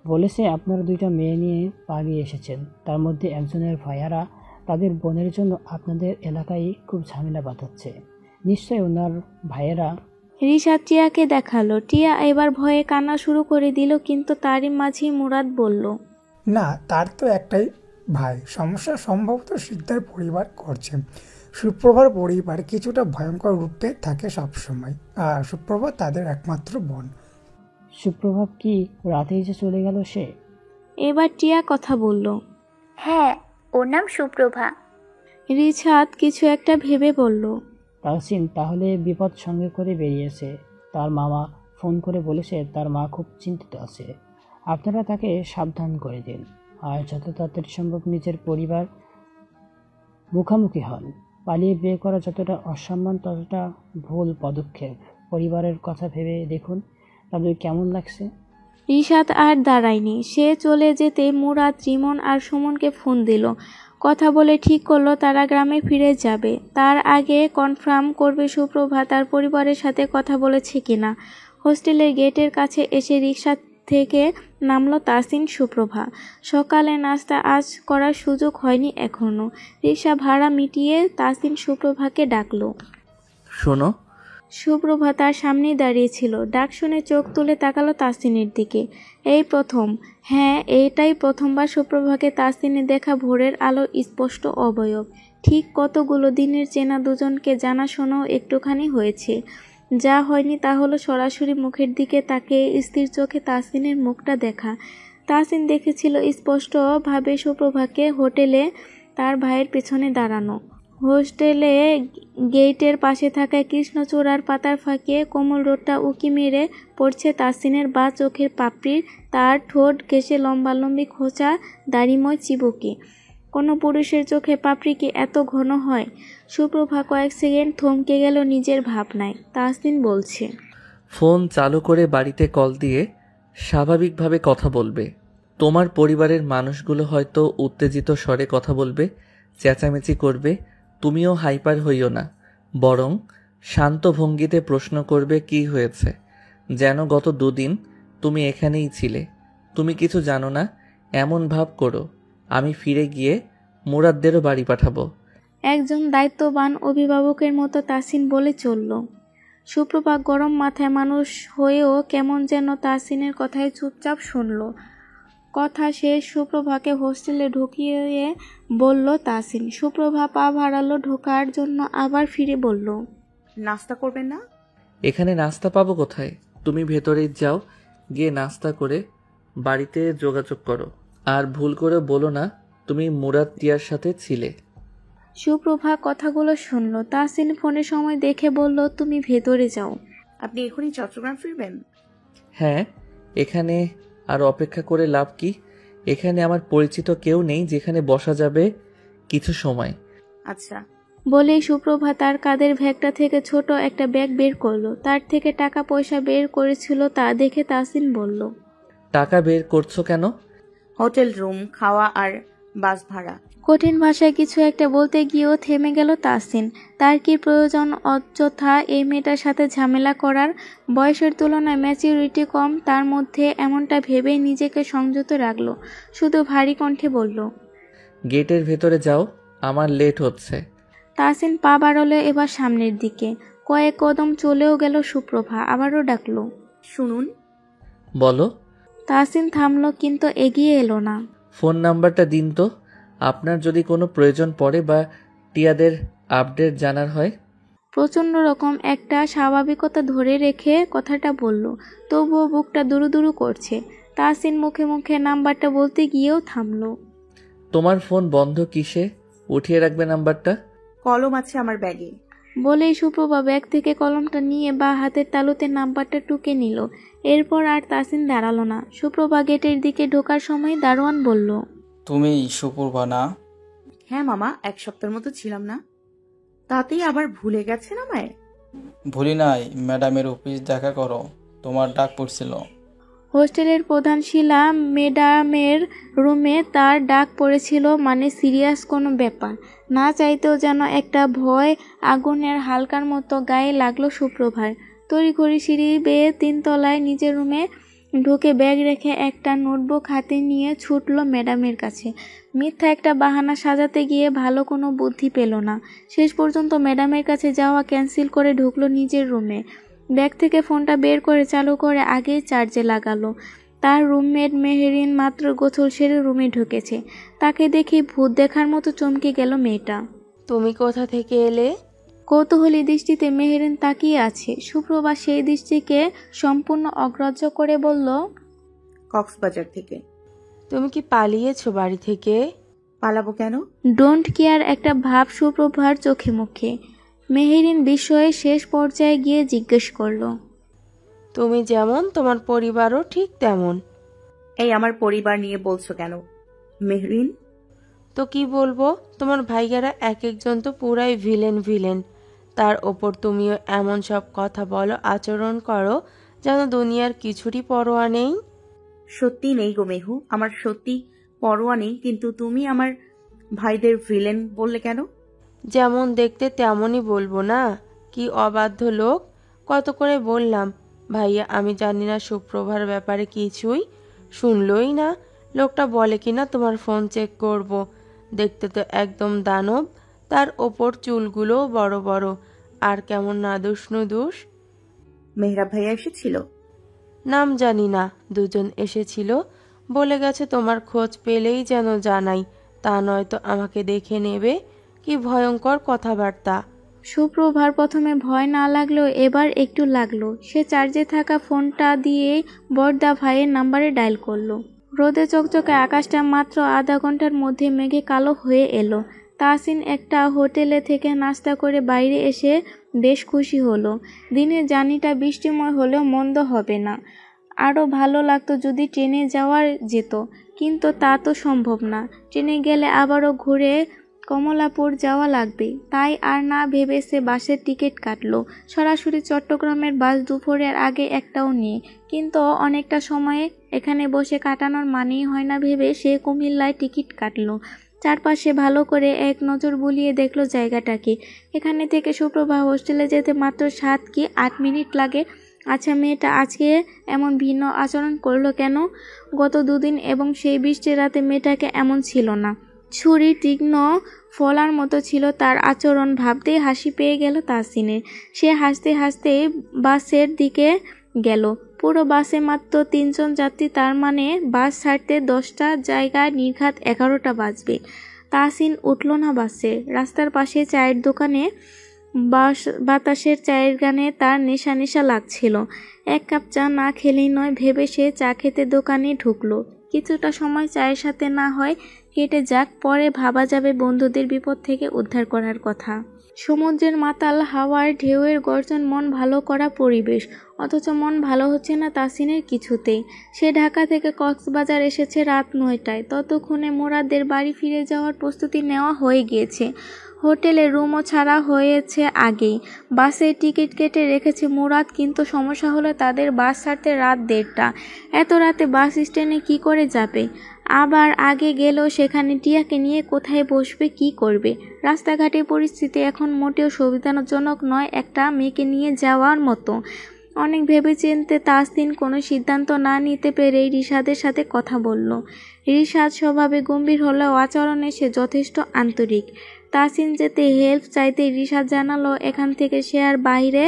বলেছে আপনারা দুইটা মেয়ে নিয়ে পালিয়ে এসেছেন, তার মধ্যে একজনের ভাইয়ারা তাদের বোনের জন্য আপনাদের এলাকায় খুব ঝামেলা বাঁধাচ্ছে। নিশ্চয়ই ওনার ভাইয়েরা। রিশাদ টিয়াকে দেখালো। টিয়া এবার ভয়ে কান্না শুরু করে দিল, কিন্তু তারই মাঝেই মুরাদ বলল, না, তার তো একটাই ভাই। সমস্যা সম্ভবত সিদ্ধার পরিবার করছে। সুপ্রভার পরিবার কিছুটা ভয়ঙ্কর রূপে থাকে সবসময়, আর সুপ্রভা তাদের একমাত্র বোন। সুপ্রভাব কি রাতে এসে চলে গেল সে? এবার টিয়া কথা বলল, হ্যাঁ, ওর নাম সুপ্রভা। রিশাদ কিছু একটা ভেবে বলল, তাহসিন তাহলে বিপদ সঙ্গে করে বেরিয়েছে। তার মামা ফোন করে বলেছে তার মা খুব চিন্তিত আছে। আপনারা তাকে সাবধান করে দিন, আর যত তাড়াতাড়ি সম্ভব নিজের পরিবার মুখোমুখি হন। পালিয়ে বিয়ে করা যতটা অসম্মান ততটা ভুল পদক্ষেপ। পরিবারের কথা ভেবে দেখুন তাদের কেমন লাগছে। রিশাদ আর দাঁড়ায়নি। সে চলে যেতে মুরাদ রিমন আর সুমনকে ফোন দিল। কথা বলে ঠিক করলো তারা গ্রামে ফিরে যাবে। তার আগে কনফার্ম করবে সুপ্রভা তার পরিবারের সাথে কথা বলেছে কিনা। হোস্টেলের গেটের কাছে এসে রিক্সা থেকে নামলো তাসিন সুপ্রভা। সকালে নাস্তা আজ করার সুযোগ হয়নি এখনো। রিক্সা ভাড়া মিটিয়ে তাসিন সুপ্রভাকে ডাকলো। শোনো। সুপ্রভা তার সামনেই দাঁড়িয়েছিল। ডাক শুনে চোখ তুলে তাকালো তাসিনের দিকে। এই প্রথম, হ্যাঁ এইটাই প্রথমবার সুপ্রভাকে তাসিনে দেখা। ভোরের আলো স্পষ্ট অবয়ব, ঠিক কতগুলো দিনের চেনা দুজনকে জানাশোনাও একটুখানি হয়েছে। যা হয়নি তা হলো সরাসরি মুখের দিকে তাকিয়ে স্থির চোখে তাসিনের মুখটা দেখা। তাসিন দেখেছিল স্পষ্টভাবে সুপ্রভাকে হোটেলে তার ভাইয়ের পেছনে দাঁড়ানো। হোস্টেলে গেটের পাশে থাকা কৃষ্ণচূড়ার পাতার ফাঁকে কোমল রোদটা উঁকি মেরে পড়ছে তাসিনের বা চোখের পাপড়ির। তার ঠোঁট ঘেঁষে লম্বালম্বি খোঁচা দাড়িময় চিবুকে। কোনো পুরুষের চোখে পাপড়ি কি এত ঘন হয়? সুপ্রভা কয়েক সেকেন্ড থমকে গেল নিজের ভাবনায়। তাসিন বলছে, ফোন চালু করে বাড়িতে কল দিয়ে স্বাভাবিকভাবে কথা বলবে। তোমার পরিবারের মানুষগুলো হয়তো উত্তেজিত স্বরে কথা বলবে, চেঁচামেচি করবে। তুমিও হাইপার হইও না, বরং শান্ত ভঙ্গিতে প্রশ্ন করবে কি হয়েছে, যেন গত দুদিন তুমি এখানেই ছিলে, তুমি কিছু জানো না এমন ভাব করো। আমি ফিরে গিয়ে মুরাদদেরও বাড়ি পাঠাবো। একজন দায়িত্ববান অভিভাবকের মতো তাসিন বলে চলল। সুপ্রভা গরম মাথায় মানুষ হয়েও কেমন যেন তাসিনের কথায় চুপচাপ শুনল। কথা শেষ সুপ্রভাকে হোস্টেলে ঢুকিয়ে বলল তাসিন। সুপ্রভা পা ভাড়ালো ঢোকার জন্য, আবার ফিরে বলল, নাস্তা করবেন না? এখানে নাস্তা পাবো কোথায়? তুমি ভেতরেই যাও, গিয়ে নাস্তা করে বাড়িতে যোগাযোগ করো। আর ভুল করে বলো না তুমি মুরাদ টিয়ার সাথে ছিলে। সুপ্রভা কথাগুলো শুনল। তাহসিন ফোনে সময় দেখে বলল, তুমি ভেতরে যাও। আপনি এখনই চট্টগ্রাম ফিরবেন? হ্যাঁ, এখানে আর অপেক্ষা করে লাভ কি? এখানে আমার পরিচিত কেউ নেই যেখানে বসা যাবে কিছু সময়। আচ্ছা। বলেই সুপ্রভা তার কাঁধের ব্যাগটা থেকে ছোট একটা ব্যাগ বের করলো। তার থেকে টাকা পয়সা বের করেছিল, তা দেখে তাহসিন বলল, টাকা বের করছো কেন? হোটেল রুম, খাওয়া আর বাস ভাড়া। কঠিন ভাষায় কিছু একটা বলতে গিয়েও থেমে গেল তাহসিন। তার কি প্রয়োজন অযথা এই মেয়েটার সাথে ঝামেলা করার? বয়সের তুলনায় ম্যাচিউরিটি কম, তার মধ্যে এমনটা ভেবেই নিজেকে সংযত রাখলো। শুধু ভারী কণ্ঠে বলল, গেটের ভেতরে যাও, আমার লেট হচ্ছে। তাহসিন পা বাড়ালো এবার সামনের দিকে। কয়েক কদম চলেও গেল সুপ্রভা, আবারও ডাকলো, শুনুন। বলো। তাহসিন থামলো কিন্তু এগিয়ে এলো না। ফোন নাম্বারটা দিন তো, আপনার যদি কোনো প্রয়োজন পড়ে বা টিয়াদের আপডেট জানার হয়। প্রচণ্ড রকম একটা স্বাভাবিকতা ধরে রেখে কথাটা বলল, তবুও বুকটা দুরু দুরু করছে। তাহসিন মুখে মুখে নাম্বারটা বলতে গিয়েও থামলো। তোমার ফোন বন্ধ কিসে? উঠিয়ে রাখবে নাম্বারটা। কলম আছে আমার ব্যাগে। বলেই সুপ্রভা ব্যাগ থেকে কলমটা নিয়ে বা হাতের তালুতে নাম্বারটা টুকে নিল। এরপর আর তাহসিন দাঁড়ালো না। সুপ্রভা গেটের দিকে ঢোকার সময় দারোয়ান বলল, তুমি সুপ্রভা না? হ্যাঁ মামা, 1 সপ্তাহের মতো ছিলাম না, তাতেই আবার ভুলে গেছেন আমায়? ভুলি নাই, ম্যাডামের অফিস দেখা করো, তোমার ডাক পড়ছিল। হোস্টেলের প্রধান শিলা ম্যাডামের রুমে তার ডাক পড়েছিল, মানে সিরিয়াস কোনো ব্যাপার। না চাইতেও যেন একটা ভয় আগুনের হালকার মতো গায়ে লাগলো সুপ্রভার। তড়িঘড়ি সিঁড়ি বেয়ে 3 তলায় নিজের রুমে ঢুকে ব্যাগ রেখে একটা নোটবুক হাতে নিয়ে ছুটল ম্যাডামের কাছে। মিথ্যা একটা বাহানা সাজাতে গিয়ে ভালো কোনো বুদ্ধি পেল না। শেষ পর্যন্ত ম্যাডামের কাছে যাওয়া ক্যান্সেল করে ঢুকলো নিজের রুমে। ব্যাগ থেকে ফোনটা বের করে চালু করে আগেই চার্জে লাগালো। তার রুমমেট মেহেরিন মাত্র গোসল সেরে রুমে ঢুকেছে। তাকে দেখে ভূত দেখার মতো চমকে গেল মেয়েটা। তুমি কোথা থেকে এলে? কৌতূহলী দৃষ্টিতে মেহেরিন তাকিয়ে আছে। সুপ্রভা সেই দৃষ্টিকে সম্পূর্ণ অগ্রাহ্য করে বলল, কক্সবাজার থেকে। তুমি কি পালিয়েছো বাড়ি থেকে? পালাবো কেন? ডোন্ট কেয়ার একটা ভাব সুপ্রভার চোখে মুখে। মেহেরিন বিস্ময়ে শেষ পর্যায়ে গিয়ে জিজ্ঞেস করল, তুমি যেমন তোমার পরিবারও ঠিক তেমন। এই আমার পরিবার নিয়ে বলছো কেন মেহরিন? তো কি বলবো, তোমার ভাইয়ারা এক একজন তো পুরাই ভিলেন। তার ওপর তুমিও এমন সব কথা বলো, আচরণ করো যেন দুনিয়ার কিছুরই পরোয়া নেই। সত্যি নেই গো মেহু, আমার সত্যি পরোয়া নেই, কিন্তু তুমি আমার ভাইদের ভিলেন বললে কেন? যেমন দেখতে তেমনই বলবো না? কি অবাধ্য লোক! কত করে বললাম ভাইয়া আমি জানি না সুপ্রভার ব্যাপারে কিছুই, শুনলই না। লোকটা বলে কিনা তোমার ফোন চেক করব। দেখতে তো একদম দানব, তার ওপর চুলগুলো বড় বড়, আর কেমন নাদুস নুদুস। মেহরাব ভাইয়া এসেছিল? নাম জানি না, দুজন এসেছিল। বলে গেছে তোমার খোঁজ পেলেই যেন জানাই, তা নয়তো আমাকে দেখে নেবে। কি ভয়ঙ্কর কথাবার্তা! সুপ্রভার প্রথমে ভয় না লাগলেও এবার একটু লাগলো। সে চার্জে থাকা ফোনটা দিয়ে বরদা ভাইয়ের নাম্বারে ডায়াল করলো। রোদে চকচকে আকাশটা মাত্র আধা ঘন্টার মধ্যে মেঘে কালো হয়ে এলো। তাহসিন একটা হোটেলে থেকে নাস্তা করে বাইরে এসে বেশ খুশি হলো। দিনের জার্নিটা বৃষ্টিময় হলেও মন্দ হবে না। আরও ভালো লাগতো যদি ট্রেনে যাওয়া যেত, কিন্তু তা তো সম্ভব না। ট্রেনে গেলে আবারও ঘুরে কমলাপুর যাওয়া লাগবে। তাই আর না ভেবে সে বাসের টিকিট কাটলো। সরাসরি চট্টগ্রামের বাস দুপুরের আগে একটাও নেই, কিন্তু অনেকটা সময়ে এখানে বসে কাটানোর মানেই হয় না ভেবে সে কুমিল্লায় টিকিট কাটলো। চারপাশে ভালো করে এক নজর বুলিয়ে দেখলো জায়গাটাকে। এখানে থেকে সুপ্রভা হোস্টেলে যেতে মাত্র 7 কি 8 মিনিট লাগে। আচ্ছা, মেয়েটা আজকে এমন ভিন্ন আচরণ করলো কেন? গত 2 দিন এবং সেই বৃষ্টির রাতে মেয়েটাকে এমন ছিল না। ছুরি তীক্ষ্ণ ফলার মতো ছিল তার আচরণ। ভাবতেই হাসি পেয়ে গেল তাহসিনের। সে হাসতে হাসতে বাসের দিকে গেল। পুরো বাসে মাত্র 3 জন যাত্রী, তার মানে বাস ছাড়তে 10টা জায়গায় নির্ঘাত 11টা বাজবে। তাহসিন উঠল না বাসে। রাস্তার পাশে চায়ের দোকানে বাতাসের চায়ের গানে তার নেশা লাগছিল। 1 কাপ চা না খেলেই নয় ভেবে সে চা খেতে দোকানে ঢুকলো। কিছুটা সময় চায়ের সাথে না হয় কেটে যাক, পরে ভাবা যাবে বন্ধুদের বিপদ থেকে উদ্ধার করার কথা। সমুদ্রের মাতাল হাওয়ার ঢেউয়ের গর্জন, মন ভালো করা পরিবেশ, অথচ মন ভালো হচ্ছে না তাসিনের কিছুতেই। সে ঢাকা থেকে কক্সবাজার এসেছে রাত 9টায়। ততক্ষণে মুরাদদের বাড়ি ফিরে যাওয়ার প্রস্তুতি নেওয়া হয়ে গিয়েছে। হোটেলে রুমও ছাড়া হয়েছে আগেই। বাসে টিকিট কেটে রেখেছে মুরাদ, কিন্তু সমস্যা হলো তাদের বাস ছাড়তে রাত 1:30। এত রাতে বাস স্ট্যান্ডে কি করে যাবে? আবার আগে গেলেও সেখানে টিয়াকে নিয়ে কোথায় বসবে, কি করবে? রাস্তাঘাটের পরিস্থিতি এখন মোটেও সুবিধাজনক নয় একটা মেয়েকে নিয়ে যাওয়ার মতো। অনেক ভেবেচিন্তে তাসিন কোনো সিদ্ধান্ত না নিতে পেরেই রিশাদের সাথে কথা বলল। রিশাদ স্বভাবে গম্ভীর হলেও আচরণে সে যথেষ্ট আন্তরিক। তাসিন যেতে হেল্প চাইতে রিশাদ জানালো এখান থেকে সে আর বাইরে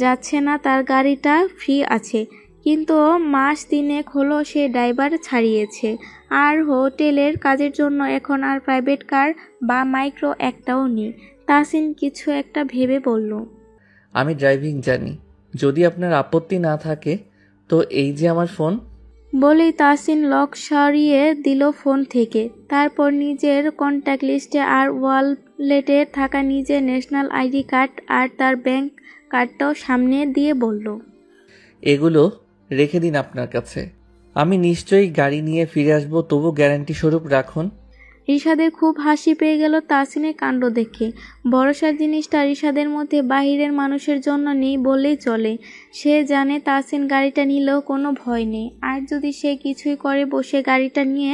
যাচ্ছে না, তার গাড়িটা ফ্রি আছে। কিন্তু মাস 3 হলো সে ড্রাইভার ছাড়িয়েছে, আর হোটেলের কাজের জন্য এখন আর প্রাইভেট কার বা মাইক্রো একটাও নেই। তাসিন কিছু একটা ভেবে বলল, আমি ড্রাইভিং জানি, যদি আপনার আপত্তি না থাকে তো এই যে আমার ফোন। বলেই তাসিন লক সরিয়ে দিল ফোন থেকে। তারপর নিজের কন্ট্যাক্ট লিস্টে আর ওয়ালেটে থাকা নিজের ন্যাশনাল আইডি কার্ড আর তার ব্যাংক কার্ডটাও সামনে দিয়ে বলল, এগুলো রেখে দিন আপনার কাছে, আমি নিশ্চয়ই গাড়ি নিয়ে ফিরে আসবো, তবু গ্যারান্টি স্বরূপ রাখুন। রিশাদের খুব হাসি পেয়ে গেল তাসিনের কাণ্ড দেখে। ভরসার জিনিসটা রিশাদের মধ্যে বাহিরের মানুষের জন্য নেই বললেই চলে। সে জানে তাসিন গাড়িটা নিলেও কোনো ভয় নেই, আর যদি সে কিছুই করে বসে গাড়িটা নিয়ে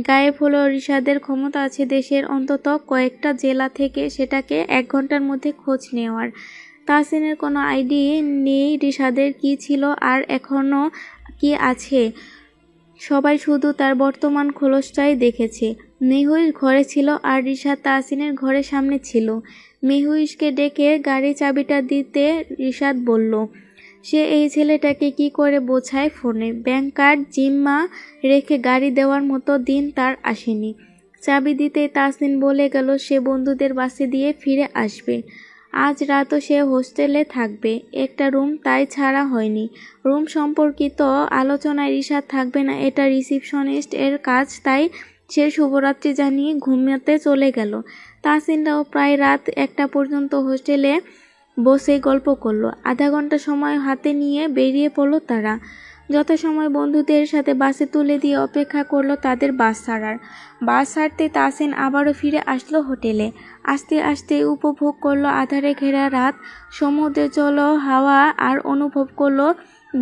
গায়েব হলো, রিশাদের ক্ষমতা আছে দেশের অন্তত কয়েকটা জেলা থেকে সেটাকে 1 ঘন্টার মধ্যে খোঁজ নেওয়ার। তাসিনের কোনো আইডি নেই রিশাদের কি ছিল আর এখনও কি আছে, সবাই শুধু তার বর্তমান খোলসটাই দেখেছে। মেহুইশ ঘরে ছিল আর রিশাদ তাসিনের ঘরের সামনে ছিল। মেহুইশকে ডেকে গাড়ি চাবিটা দিতে রিশাদ বলল, সে এই ছেলেটাকে কি করে বোঝায় ফোনে। ব্যাংক কার্ড জিম্মা রেখে গাড়ি দেওয়ার মতো দিন তার আসেনি। চাবি দিতে তাসিন বলে গেল সে বন্ধুদের বাসে দিয়ে ফিরে আসবে। আজ রাতও সে হোস্টেলে থাকবে, একটা রুম তাই ছাড়া হয়নি। রুম সম্পর্কিত আলোচনায় রিশাদ থাকবে না, এটা রিসিপশনিস্ট এর কাজ, তাই সে শুভরাত্রি জানিয়ে ঘুমাতে চলে গেল। তাসিনরাও প্রায় রাত 1টা পর্যন্ত হোস্টেলে বসে গল্প করলো। আধা ঘন্টা সময় হাতে নিয়ে বেরিয়ে পড়লো তারা। যথাসময় বন্ধুদের সাথে বাসে তুলে দিয়ে অপেক্ষা করলো তাদের বাস ছাড়ার। বাস ছাড়তে তাসিন আবারও ফিরে আসলো হোটেলে। আস্তে আস্তে উপভোগ করলো আধারে ঘেরা রাত, সমুদ্রের জল হাওয়া, আর অনুভব করলো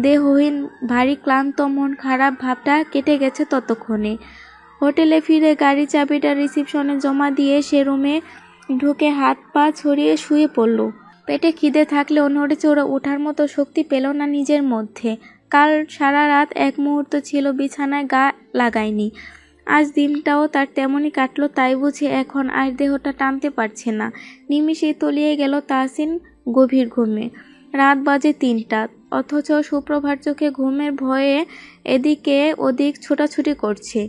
দেহহীন ভারী ক্লান্ত মন খারাপ ভাবটা কেটে গেছে ততক্ষণে। হোটেলে ফিরে গাড়ি চাবিটা রিসিপশনে জমা দিয়ে সে রুমে ঢুকে হাত পা ছড়িয়ে শুয়ে পড়ল। পেটে খিদে থাকলেও নড়ে চড়ে ওঠার মতো শক্তি পেল না নিজের মধ্যে। কাল সারা রাত এক মুহূর্ত ছিল বিছানায় গা লাগায়নি। আজ দিনটাও তার তেমনই কাটলো, তাই বুঝে এখন আর দেহটা টানতে পারছে না। নিমিষেই তলিয়ে গেল তাসিন গভীর ঘুমে। রাত বাজে 3টা, অথচ সুপ্রভার চোখে ঘুমের ভয়ে এদিকে ওদিক ছোটাছুটি করছে।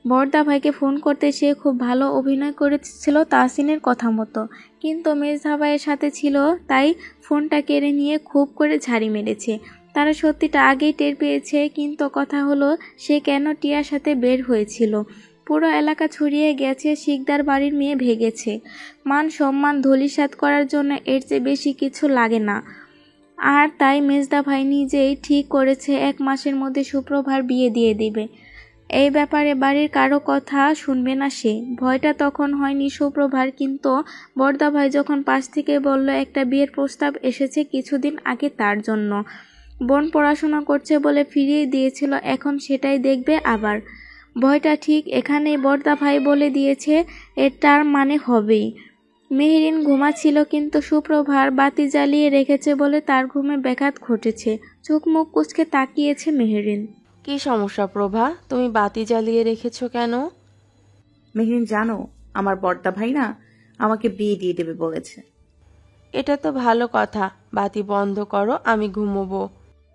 বর্দা ভাইকে ফোন করতে সে খুব ভালো অভিনয় করেছিল তাসিনের কথা মতো, কিন্তু মেজদা ভাইয়ের সাথে ছিল তাই ফোনটা কেড়ে নিয়ে খুব করে ঝাড়ি মেরেছে। তারা সত্যিটা আগেই টের পেয়েছে, কিন্তু কথা হলো সে কেন টিয়ার সাথে বের হয়েছিল। পুরো এলাকা ছড়িয়ে গেছে শিকদার বাড়ির মেয়ে ভেগেছে। মান সম্মান ধূলিসাৎ করার জন্য এর চেয়ে বেশি কিছু লাগে না। আর তাই মেজদা ভাই নিজেই ঠিক করেছে 1 মাসের মধ্যে সুপ্রভার বিয়ে দিয়ে দিবে। এই ব্যাপারে বাড়ির কারো কথা শুনবে না সে। ভয়টা তখন হয়নি সুপ্রভার, কিন্তু বর্দা ভাই যখন পাশ থেকে বলল একটা বিয়ের প্রস্তাব এসেছে কিছুদিন আগে তার জন্য। বোন পড়াশোনা করছে বলে ফিরিয়ে দিয়েছিল, এখন সেটাই দেখবে আবার। ভয়টা ঠিক এখানেই। বর্দা ভাই বলে দিয়েছে এটার মানে হবেই। মেহেরিন ঘুমাচ্ছিল, কিন্তু সুপ্রভার বাতি জ্বালিয়ে রেখেছে বলে তার ঘুমে ব্যাঘাত ঘটেছে। চোখ মুখ কুঁচকে তাকিয়েছে মেহেরিন। কি সমস্যা প্রভা, তুমি বাতি জ্বালিয়ে রেখেছো কেন? মেহেরিন, জানো আমার বর্দা ভাই না আমাকে বিয়ে দিয়ে দেবে বলেছে। এটা তো ভালো কথা, বাতি বন্ধ করো, আমি ঘুমোবো।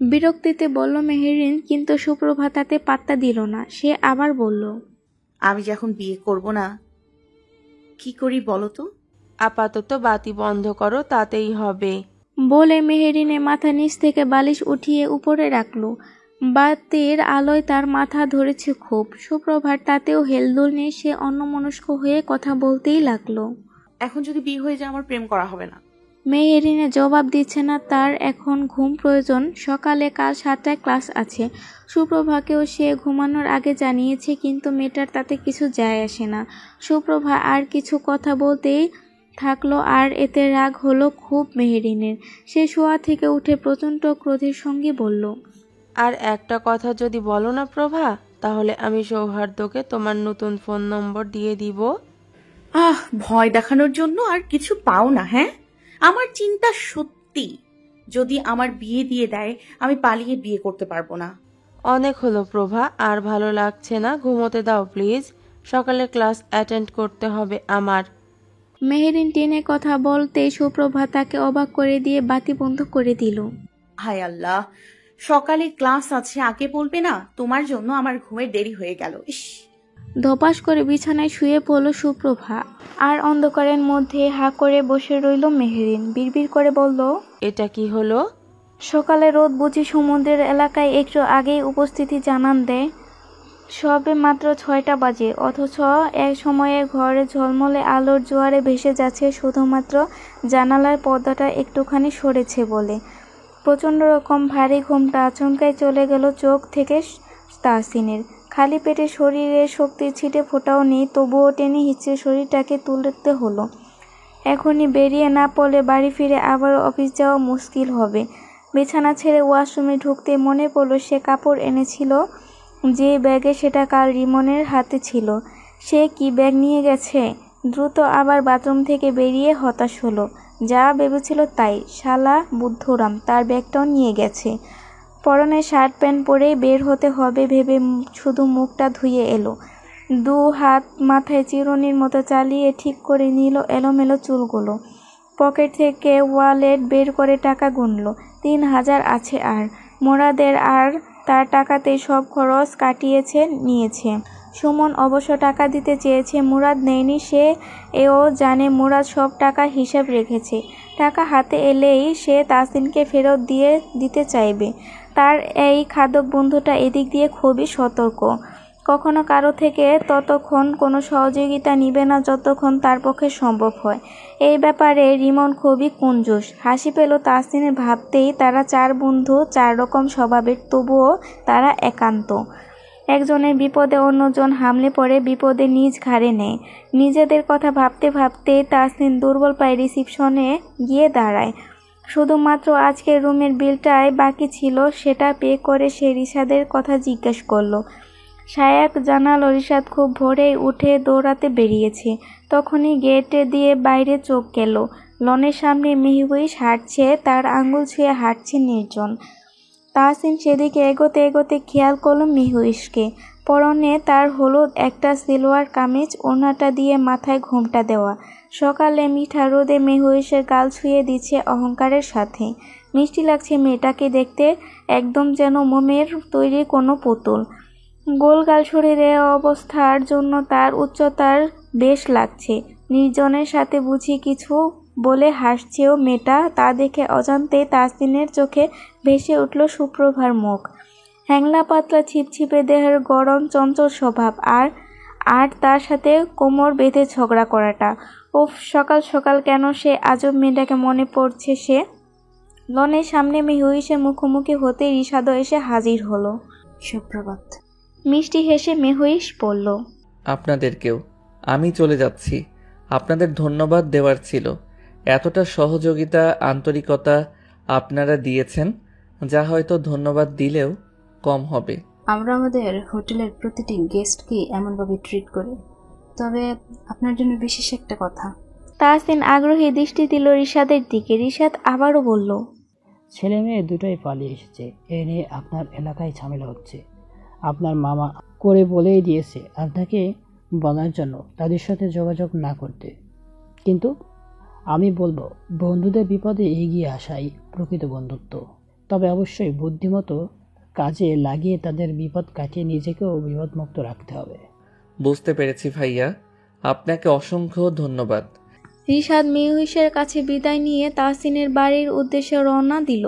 বিরক্তিতে বলল মেহেরিন, কিন্তু সুপ্রভা তাতে পাত্তা দিল না। সে আবার বলল, আমি যখন বিয়ে করব না, কি করি বলো তো? আপাতত বাতি বন্ধ করো, তাতেই হবে। বলে মেহেরিনের মাথা নিচ থেকে বালিশ উঠিয়ে উপরে রাখলো। বাতির আলোয় তার মাথা ধরেছে খুব। সুপ্রভার তাতেও হেলদোল নেই, সে অন্যমনস্ক হয়ে কথা বলতেই লাগলো। এখন যদি বিয়ে হয়ে যায় আমার প্রেম করা হবে না। মেহেরিনে জবাব দিচ্ছে না, তার এখন ঘুম প্রয়োজন। সকালে কাল 7টায় ক্লাস আছে। সুপ্রভাকেও সে ঘুমানোর আগে জানিয়েছে, কিন্তু মেয়েটার তাতে কিছু যায় আসে না। সুপ্রভা আর কিছু কথা বলতেই থাকলো, আর এতে রাগ হলো খুব মেহেরিনের। সে শোয়া থেকে উঠে প্রচণ্ড ক্রোধের সঙ্গে বলল, আর একটা কথা যদি বলো না প্রভা, তাহলে আমি সৌহার্দ্যকে তোমার নতুন ফোন নম্বর দিয়ে দিব। ভয় দেখানোর জন্য আর কিছু পাও না। হ্যাঁ, আমার চিন্তা সত্যি, যদি আমার বিয়ে দিয়ে দেয় আমি পালিয়ে বিয়ে করতে পারবো না। অনেক হলো প্রভা, আর ভালো লাগছে না, ঘুমোতে দাও প্লিজ, সকালে ক্লাস অ্যাটেন্ড করতে হবে আমার। মেহেরিন টেনে কথা বলতে সুপ্রভা তাকে অবাক করে দিয়ে বাতি বন্ধ করে দিল। হায় আল্লাহ, সকালে ক্লাস আছে, আগে বলবে না? তোমার জন্য আমার ঘুমের দেরি হয়ে গেল। ইস! ধপাস করে বিছানায় শুয়ে পড়ল সুপ্রভা, আর অন্ধকারের মধ্যে হা করে বসে রইল মেহেরিন। বিড়বিড় করে বলল, এটা কি হলো? সকালে রোদ বুঝি সমুদ্রের এলাকায় একটু আগেই উপস্থিতি জানান দেয়। সবে মাত্র 6টা বাজে, অথচ এক সময়ে ঘরে ঝলমলে আলোর জোয়ারে ভেসে যাচ্ছে, শুধুমাত্র জানালার পর্দাটা একটুখানি সরেছে বলে। প্রচণ্ড রকম ভারী ঘুমটা আচমকাই চলে গেল চোখ থেকে তাহসিনের। খালি পেটে শরীরে শক্তির ছিটে ফোটাও নেই, তবুও টেনে হিঁচড়ে শরীরটাকে তুলতে হলো। এখনই বেরিয়ে না পড়লে বাড়ি ফিরে আবার অফিস যাওয়া মুশকিল হবে। বিছানা ছেড়ে ওয়াশরুমে ঢুকতে মনে পড়ল সে কাপড় এনেছিল যে ব্যাগে, সেটা কাল রিমনের হাতে ছিল। সে কি ব্যাগ নিয়ে গেছে? দ্রুত আবার বাথরুম থেকে বেরিয়ে হতাশ হলো। যা ভেবেছিল তাই, শালা বুদ্ধরাম তার ব্যাগটাও নিয়ে গেছে। পরনে শার্ট প্যান্ট পরেই বের হতে হবে ভেবে শুধু মুখটা ধুয়ে এলো। 2 হাত মাথায় চিরুনির মতো চালিয়ে ঠিক করে নিল এলোমেলো চুলগুলো। পকেট থেকে ওয়ালেট বের করে টাকা গুনল। 3000 আছে, আর মোরাদের আর তার টাকাতেই সব খরচ কাটিয়েছে নিয়েছে। সুমন অবশ্য টাকা দিতে চেয়েছে, মুরাদ নেয়নি। সে এও জানে মুরাদ সব টাকার হিসাব রেখেছে। টাকা হাতে এলেই সে তাসিনকে ফেরত দিয়ে দিতে চাইবে। তার এই খাদক বন্ধুটা এদিক দিয়ে খুবই সতর্ক। কখনো কারো থেকে ততক্ষণ কোনো সহযোগিতা নিবে না যতক্ষণ তার পক্ষে সম্ভব হয়। এই ব্যাপারে রিমন খুবই কুঞ্জুস। হাসি পেল তাসিনের ভাবতেই, তারা 4 বন্ধু, 4 রকম স্বভাবের, তবুও তারা একান্ত। একজনের বিপদে অন্যজন হামলে পড়ে, বিপদে নিজ ঘাড়ে নেয়। নিজেদের কথা ভাবতে ভাবতে তাসনিন দুর্বল পায়ে রিসিপশনে গিয়ে দাঁড়ায়। শুধুমাত্র আজকের রুমের বিলটাই বাকি ছিল, সেটা পে করে সে রিশাদের কথা জিজ্ঞেস করলো। সায়াক জানালো রিশাদ খুব ভোরেই উঠে দৌড়াতে বেরিয়েছে। তখনই গেটে দিয়ে বাইরে চোখ গেল। লনের সামনে মেহবুইশ হাঁটছে, তার আঙ্গুল ছুঁয়ে হাঁটছে নির্জন। তাহসিন সেদিকে এগোতে এগোতে খেয়াল করল মেহবুইশকে। পরনে তার হলুদ একটা সিলোয়ার কামিজ, ওড়নাটা দিয়ে মাথায় ঘোমটা দেওয়া। সকালে মিঠা রোদে মেহবুইশের গাল ছুঁয়ে দিচ্ছে অহংকারের সাথে। মিষ্টি লাগছে মেয়েটাকে দেখতে, একদম যেন মোমের তৈরি কোনো পুতুল। গোলগাল শরীরের অবস্থার জন্য তার উচ্চতার বেশ লাগছে। নির্জনের সাথে বুঝি কিছু বলে হাসছেও মেয়েটা, তা দেখে অজান্তেই তাসিনের চোখে ভেসে উঠল সুপ্রভার মুখ। হ্যাংলা পাতলা ছিপছিপে দেহের গরম চঞ্চল স্বভাব, আর তার সাথে কোমর বেঁধে ঝগড়া করাটা। উফ, সকাল সকাল কেন সে আজব মেয়েটাকে মনে পড়ছে সে। লনের সামনে মেহুইশের মুখোমুখি হতেই রিশাদও এসে হাজির হলো। সুপ্রভাত। মিষ্টি হেসে মেহুইশ বলল, আপনাদেরকেও। আমি চলে যাচ্ছি। আপনাদের ধন্যবাদ দেওয়ার ছিল। এতটা সহযোগিতা, আন্তরিকতা আপনারা দিয়েছেন, যা হয়তো ধন্যবাদ দিলেও কম হবে। আমরা আমাদের হোটেলের প্রতিটি গেস্টকে এমনভাবে ট্রিট করি। তবে আপনার জন্য বিশেষ একটা কথা। তাহসিন আগ্রহী দৃষ্টি দিল রিশাদের দিকে। রিশাদ আবারও বলল, ছেলে মেয়ে দুটোই পালিয়ে এসেছে, এ নিয়ে আপনার এলাকায় ঝামেলা হচ্ছে। আপনার মামা করে বলেই দিয়েছে আপনাকে বলার জন্য তাদের সাথে যোগাযোগ না করতে। কিন্তু আমি বলবো, বন্ধুদের বিপদে এগিয়ে আসাই প্রকৃত বন্ধুত্ব। তবে অবশ্যই বুদ্ধিমতো কাজে লাগিয়ে তাদের বিপদ কাটিয়ে নিজেকেও বিপদমুক্ত রাখতে হবে। বুঝতে পেরেছি ভাইয়া, আপনাকে অসংখ্য ধন্যবাদ। রিশাদ মেহুইশের কাছে বিদায় নিয়ে তাহসিনের বাড়ির উদ্দেশ্যে রওনা দিল।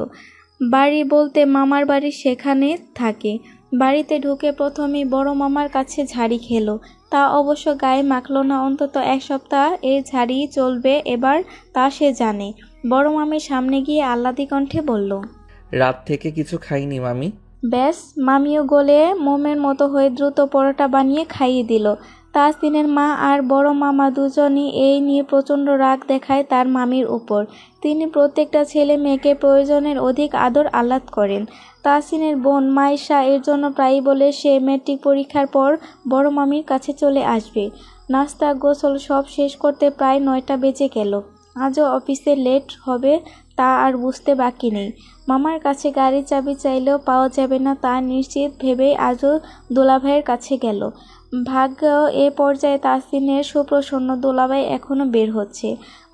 বাড়ি বলতে মামার বাড়ি সেখানে থাকে। বাড়িতে ঢুকে প্রথমেই বড় মামার কাছে ঝাড়ি খেলো। তা অবশ্য গায়ে মাখলো না, অন্তত 1 সপ্তাহ এই ঝাড়ি চলবে এবার, তা সে জানে। বড় মামির সামনে গিয়ে আহ্লাদি কণ্ঠে বলল, রাত থেকে কিছু খাইনি মামি। ব্যাস, মামিও গলে মোমের মতো হয়ে দ্রুত পরোটা বানিয়ে খাইয়ে দিল। তাসিনের মা আর বড় মামা দুজনই এই নিয়ে প্রচণ্ড রাগ দেখায় তার মামির উপর। তিনি প্রত্যেকটা ছেলে মেয়েকে প্রয়োজনের অধিক আদর আহ্লাদ করেন। তাসিনের বোন মাইশা এর জন্য প্রায়ই বলে সে ম্যাট্রিক পরীক্ষার পর বড় মামির কাছে চলে আসবে। নাস্তা গোসল সব শেষ করতে প্রায় 9টা বেজে গেল। আজও অফিসে লেট হবে তা আর বুঝতে বাকি নেই। মামার কাছে গাড়ির চাবি চাইলেও পাওয়া যাবে না তা নিশ্চিত ভেবেই আজও দুলাভাইয়ের কাছে গেল। ভাগ্য এ পর্যায়ে তাসিনের সুপ্রসন্ন দুলাভাই এখনো বের হচ্ছে।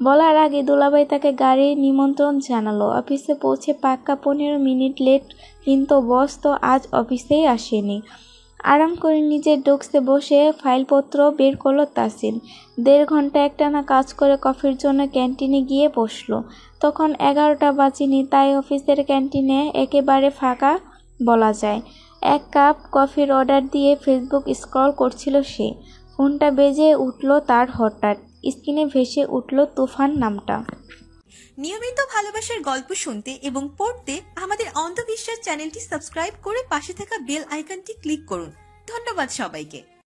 বলার আগে দুলাভাই তাকে গাড়ির নিমন্ত্রণ জানালো। অফিসে পৌঁছে পাক্কা 15 মিনিট লেট, কিন্তু বস তো আজ অফিসেই আসেনি। আরাম করে নিজের ডেস্কে বসে ফাইলপত্র বের করলো তাসিন। 1.5 ঘন্টা একটানা কাজ করে কফির জন্য ক্যান্টিনে গিয়ে বসলো। তখন 11টা বাজেনি, তাই অফিসের ক্যান্টিনে একেবারে ফাঁকা বলা যায়। 1 কাপ কফির অর্ডার দিয়ে ফেসবুক স্ক্রল করছিল সে। ফোনটা বেজে উঠল তার হঠাৎ। স্ক্রিনে ভেসে উঠল তুফান নামটা। নিয়মিত ভালোবাসার গল্প শুনতে এবং পড়তে আমাদের অন্ধবিশ্বাস চ্যানেলটি সাবস্ক্রাইব করে পাশে থাকা বেল আইকনটি ক্লিক করুন। ধন্যবাদ সবাইকে।